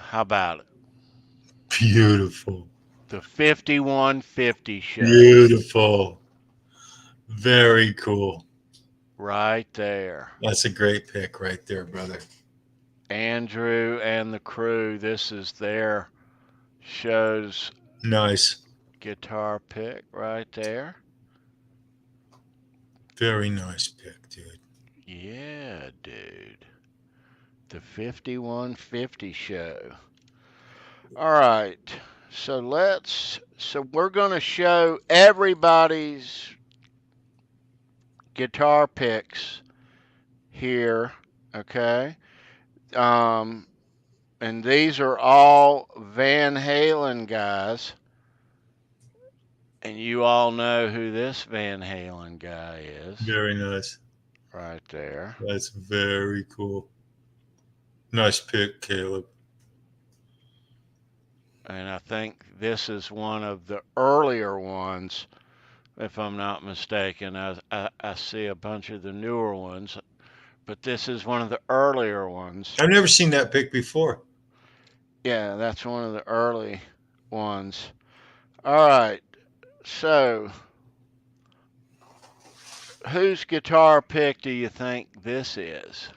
How about it? Beautiful. The 5150 show. Beautiful. Very cool. Right there. That's a great pick right there, brother. Andrew and the crew, this is their show's nice guitar pick right there. Very nice pick, dude. Yeah, dude. The 5150 show. All right. So we're going to show everybody's guitar picks here, okay? And these are all Van Halen guys. And you all know who this Van Halen guy is. Very nice. Right there. That's very cool. Nice pick, Caleb. And I think this is one of the earlier ones, if I'm not mistaken. I see a bunch of the newer ones, but this is one of the earlier ones. I've never seen that pick before. Yeah, that's one of the early ones. All right. So, whose guitar pick do you think this is?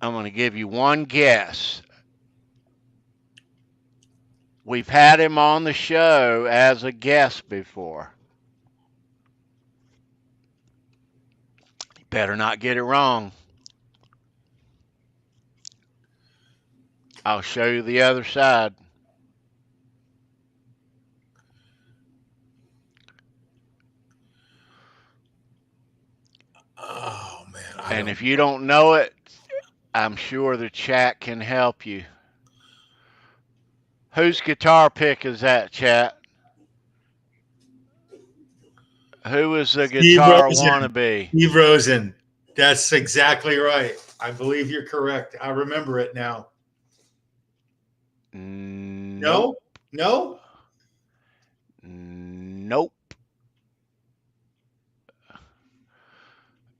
I'm going to give you one guess. We've had him on the show as a guest before. You better not get it wrong. I'll show you the other side. Oh, man. And if you don't know it, I'm sure the chat can help you. Whose guitar pick is that, chat? Who is the guitar wannabe? Steve Rosen. That's exactly right. I believe you're correct. I remember it now. Nope. No? Nope.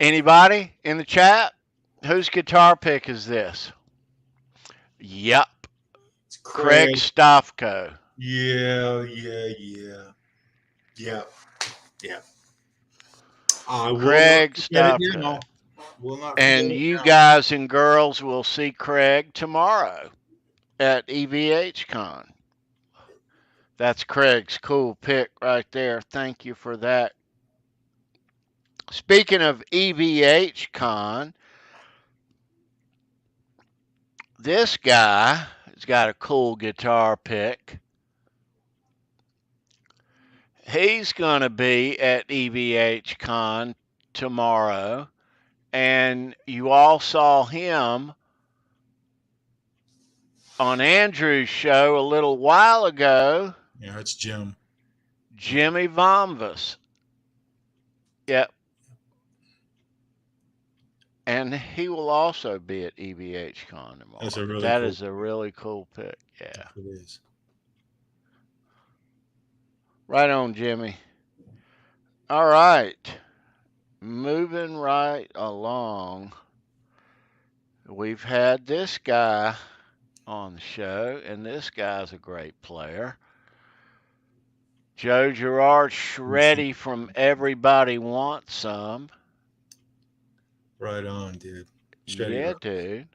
Anybody in the chat? Whose guitar pick is this? Yep. It's Craig Stofko. Yeah. Craig Stofko. And you guys and girls will see Craig tomorrow at EVHCon. That's Craig's cool pick right there. Thank you for that. Speaking of EVHCon, this guy has got a cool guitar pick. He's going to be at EVHCon tomorrow, and you all saw him on Andrew's show a little while ago. Yeah, it's Jim. Jimmy Vomvis. Yep. And he will also be at EVHCon tomorrow. That is a really cool pick. Yeah. It is. Right on, Jimmy. All right. Moving right along. We've had this guy on the show, and this guy's a great player. Joe Girard Shreddy from Everybody Wants Some. Right on, dude. Yeah, dude.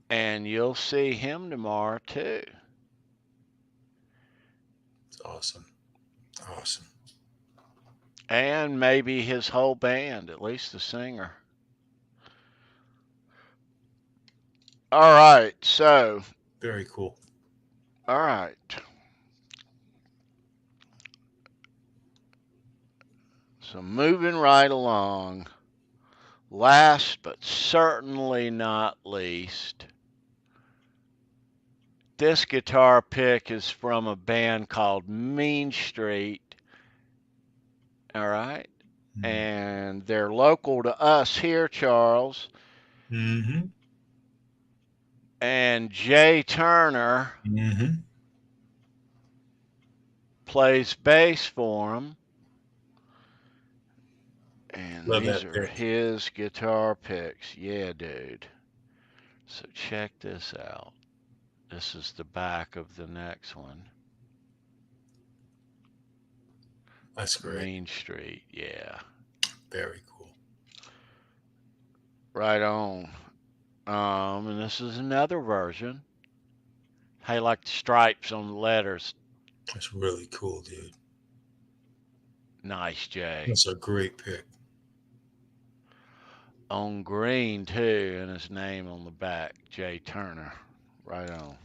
And you'll see him tomorrow, too. It's awesome. Awesome. And maybe his whole band, at least the singer. All right, so. Very cool. All right. So moving right along, last but certainly not least, this guitar pick is from a band called Mean Street. All right. Mm-hmm. And they're local to us here, Charles. Mm-hmm. And Jay Turner plays bass for them. And Love these that are pick. his guitar picks. Yeah, dude. So check this out. This is the back of the next one. That's great. Main Street, yeah. Very cool. Right on. And this is another version. Hey, like the stripes on the letters. That's really cool, dude. Nice, Jay. That's a great pick. On green, too, and his name on the back, Jay Turner. Right on.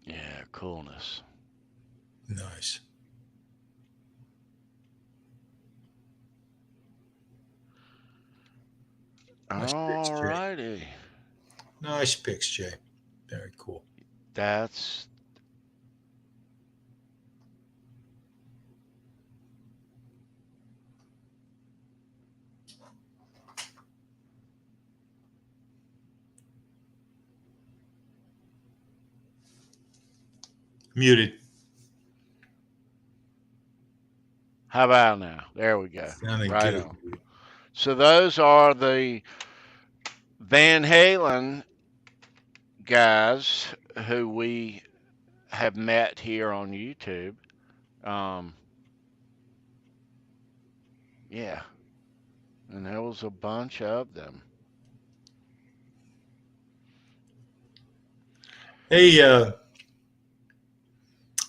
Yeah, coolness. Nice. All righty. Nice picks, Jay. Very cool. That's Muted. how about now? There we go. Sounding Right good. on. So those are the Van Halen guys who we have met here on YouTube. Yeah. And there was a bunch of them. Hey,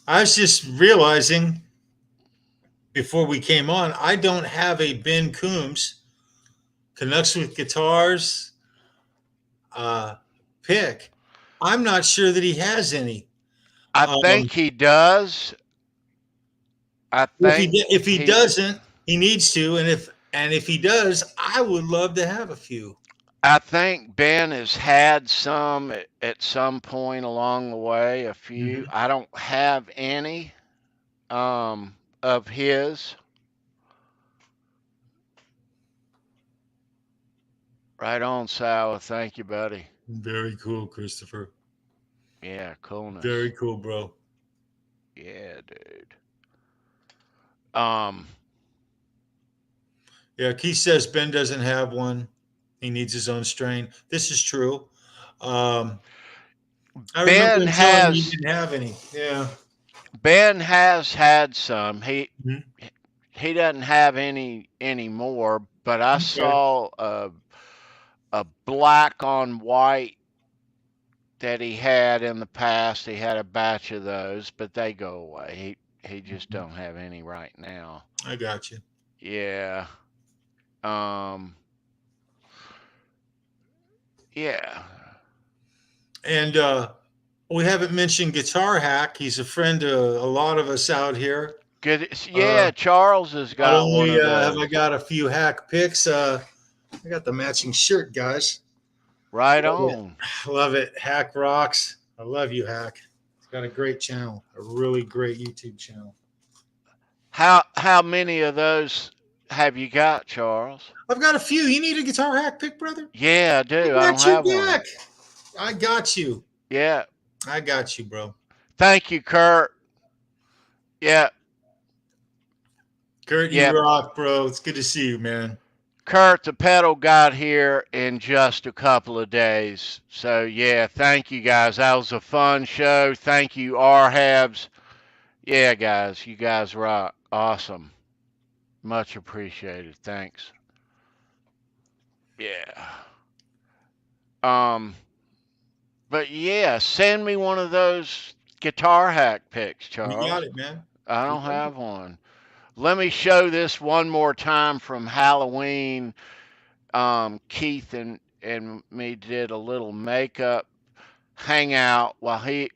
I was just realizing before we came on, I don't have a Ben Coombs Canucks with Guitars pick. I'm not sure that he has any. I think he does. I think if he doesn't, he needs to, and if he does, I would love to have a few. I think Ben has had some at some point along the way, a few. I don't have any of his. Right on, Sal. Thank you, buddy. Very cool, Christopher. Yeah, coolness. Very cool, bro. Yeah, dude. Yeah, Keith says Ben doesn't have one. He needs his own strain. This is true. I remember him telling me he didn't have any. Yeah. Ben has had some. He doesn't have any anymore, but I saw a black on white that he had in the past. He had a batch of those, but they go away. He just don't have any right now. I got you. Yeah. Yeah. And we haven't mentioned Guitar Hack. He's a friend to a lot of us out here. Good. Yeah, Charles has got not only one of those. have I got a few hack picks, I got the matching shirt, guys. Right on. Love it. Hack rocks. I love you, Hack. It's got a great channel, a really great YouTube channel. How many of those have you got, Charles? I've got a few. You need a Guitar Hack pick, brother? Yeah, I do. I don't have one. I got you. Yeah. I got you, bro. Thank you, Kurt. Yeah. Kurt, you rock, bro. It's good to see you, man. Kurt, the pedal got here in just a couple of days. So, yeah, thank you, guys. That was a fun show. Thank you, R-Habs. Yeah, guys, you guys rock. Awesome. Much appreciated. Thanks. Yeah. But yeah, send me one of those Guitar Hack picks, Charles. You got it, man. I don't have one. Let me show this one more time from Halloween. Keith and me did a little makeup hangout while he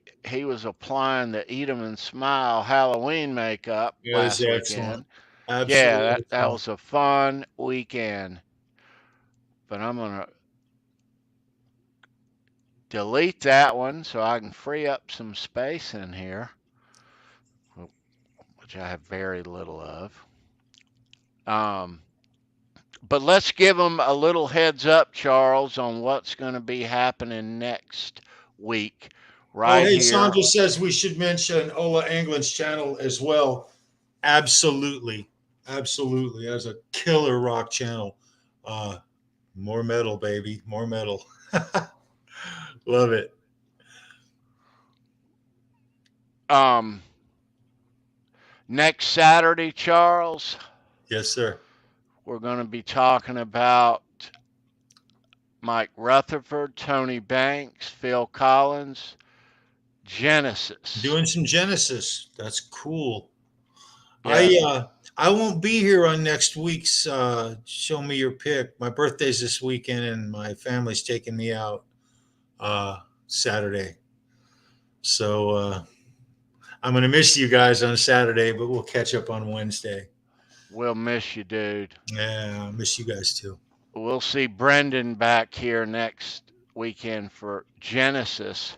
was applying the Eat 'em and Smile Halloween makeup last weekend. Absolutely. Yeah, that was a fun weekend. But I'm going to delete that one so I can free up some space in here, which I have very little of. But let's give them a little heads up, Charles, on what's going to be happening next week. right hey, here. Sandra says we should mention Ola Anglin's channel as well. Absolutely. Absolutely. That's a killer rock channel. More metal, baby. More metal. Love it. Next Saturday, Charles. Yes, sir. We're going to be talking about Mike Rutherford, Tony Banks, Phil Collins, Genesis. Doing some Genesis. That's cool. Yeah. I won't be here on next week's Show Me Your Pick. My birthday's this weekend, and my family's taking me out Saturday. So I'm going to miss you guys on Saturday, but we'll catch up on Wednesday. We'll miss you, dude. Yeah, I miss you guys too. We'll see Brendan back here next weekend for Genesis.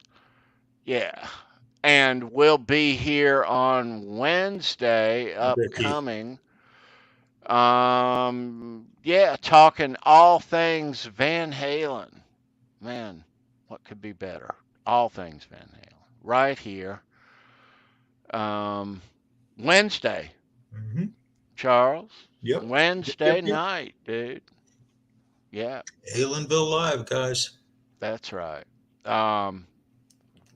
Yeah. And we'll be here on Wednesday upcoming. Talking all things Van Halen. Man, what could be better? All things Van Halen. Right here. Wednesday. Mm-hmm. Charles. Yep. Wednesday night, dude. Yeah. Halenville Live, guys. That's right.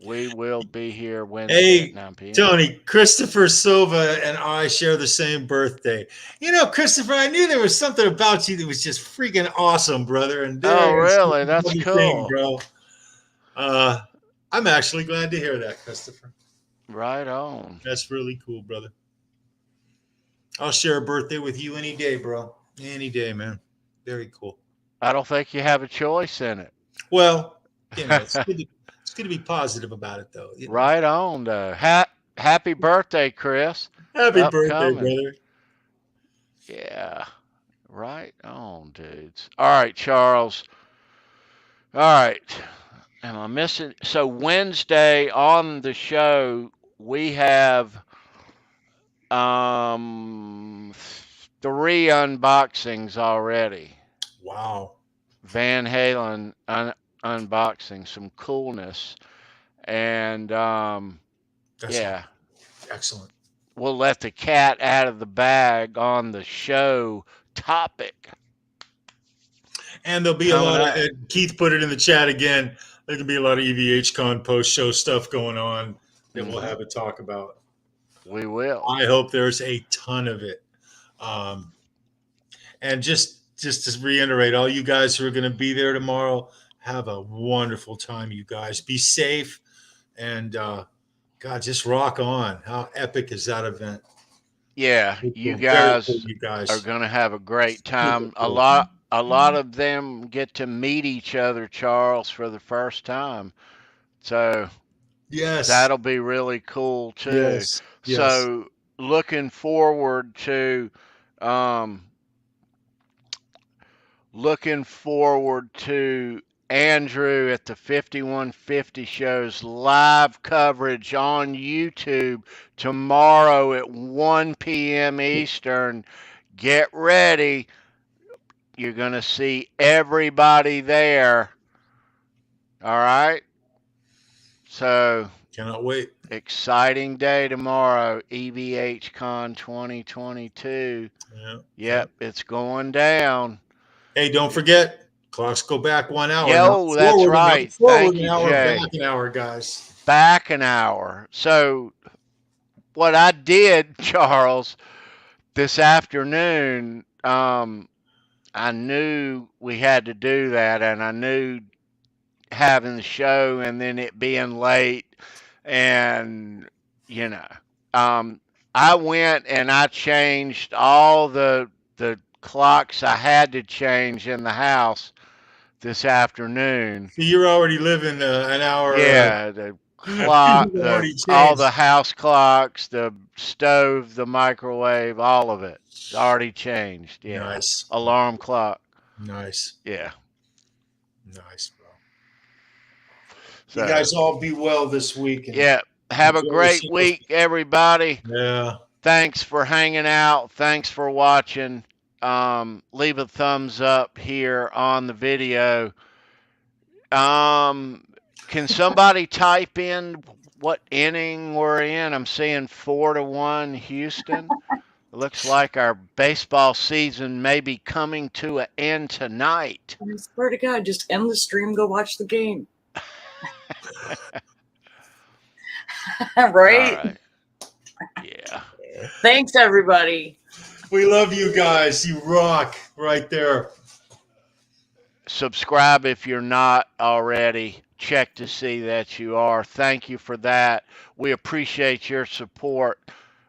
We will be here Wednesday at 9 p.m. Tony, Christopher Silva and I share the same birthday. You know, Christopher, I knew there was something about you that was just freaking awesome, brother. And really? That's cool. Thing, bro. I'm actually glad to hear that, Christopher. Right on. That's really cool, brother. I'll share a birthday with you any day, bro. Any day, man. Very cool. I don't think you have a choice in it. Well, you know, it's good to be positive about it, though. You know? Right on, though. Happy birthday, Chris. Happy birthday, brother. Yeah. Right on, dudes. All right, Charles. All right. Am I missing? So Wednesday on the show, we have 3 unboxings already. Wow. Van Halen unboxing, some coolness. And That's excellent. We'll let the cat out of the bag on the show topic. And there'll be a lot of, Keith put it in the chat again, there can be a lot of EVHCon post-show stuff going on that we'll have a talk about. We will. I hope there's a ton of it. And just to reiterate, all you guys who are going to be there tomorrow, have a wonderful time, you guys. Be safe. And, God, just rock on. How epic is that event? Yeah, you guys are going to have a great time. A lot of them get to meet each other, Charles, for the first time. So yes, that'll be really cool too. Yes. So looking forward to Andrew at the 5150 show's live coverage on YouTube tomorrow at 1 p.m. Eastern. Get ready. You're going to see everybody there. All right? So, cannot wait. Exciting day tomorrow, EVHCon 2022. Yep, it's going down. Hey, don't forget, clocks go back 1 hour. Yo, that's right. Thank you, Jay. Back an hour, guys. Back an hour. So, what I did, Charles, this afternoon, I knew we had to do that, and I knew having the show and then it being late, and I went and I changed all the clocks I had to change in the house this afternoon. So you're already living an hour. Yeah, the clock, all the house clocks, the stove, the microwave, all of it. It's already changed. Yeah. Nice. Alarm clock. Nice. Yeah. Nice, bro. So, you guys all be well this week. Yeah. Have a great week, everybody. Yeah. Thanks for hanging out. Thanks for watching. Leave a thumbs up here on the video. Can somebody type in what inning we're in? I'm seeing 4-1 Houston. Looks like our baseball season may be coming to an end tonight. I swear to God, just end the stream, go watch the game. Right? All right. Yeah. Thanks, everybody. We love you guys. You rock right there. Subscribe if you're not already. Check to see that you are. Thank you for that. We appreciate your support.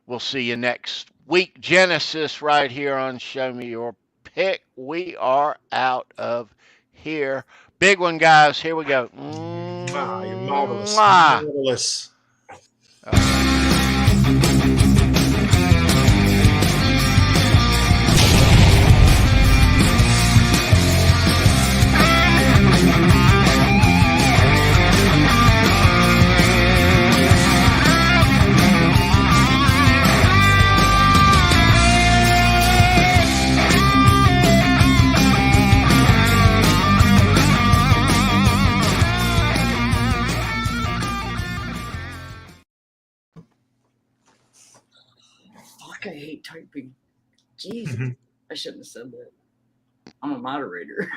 We'll see you next week. Genesis right here on Show Me Your Pick. We are out of here. Big one, guys. Here we go. Wow, you're marvelous. Mwah. Marvelous. All right. Fuck, I hate typing. Jeez, I shouldn't have said that. I'm a moderator.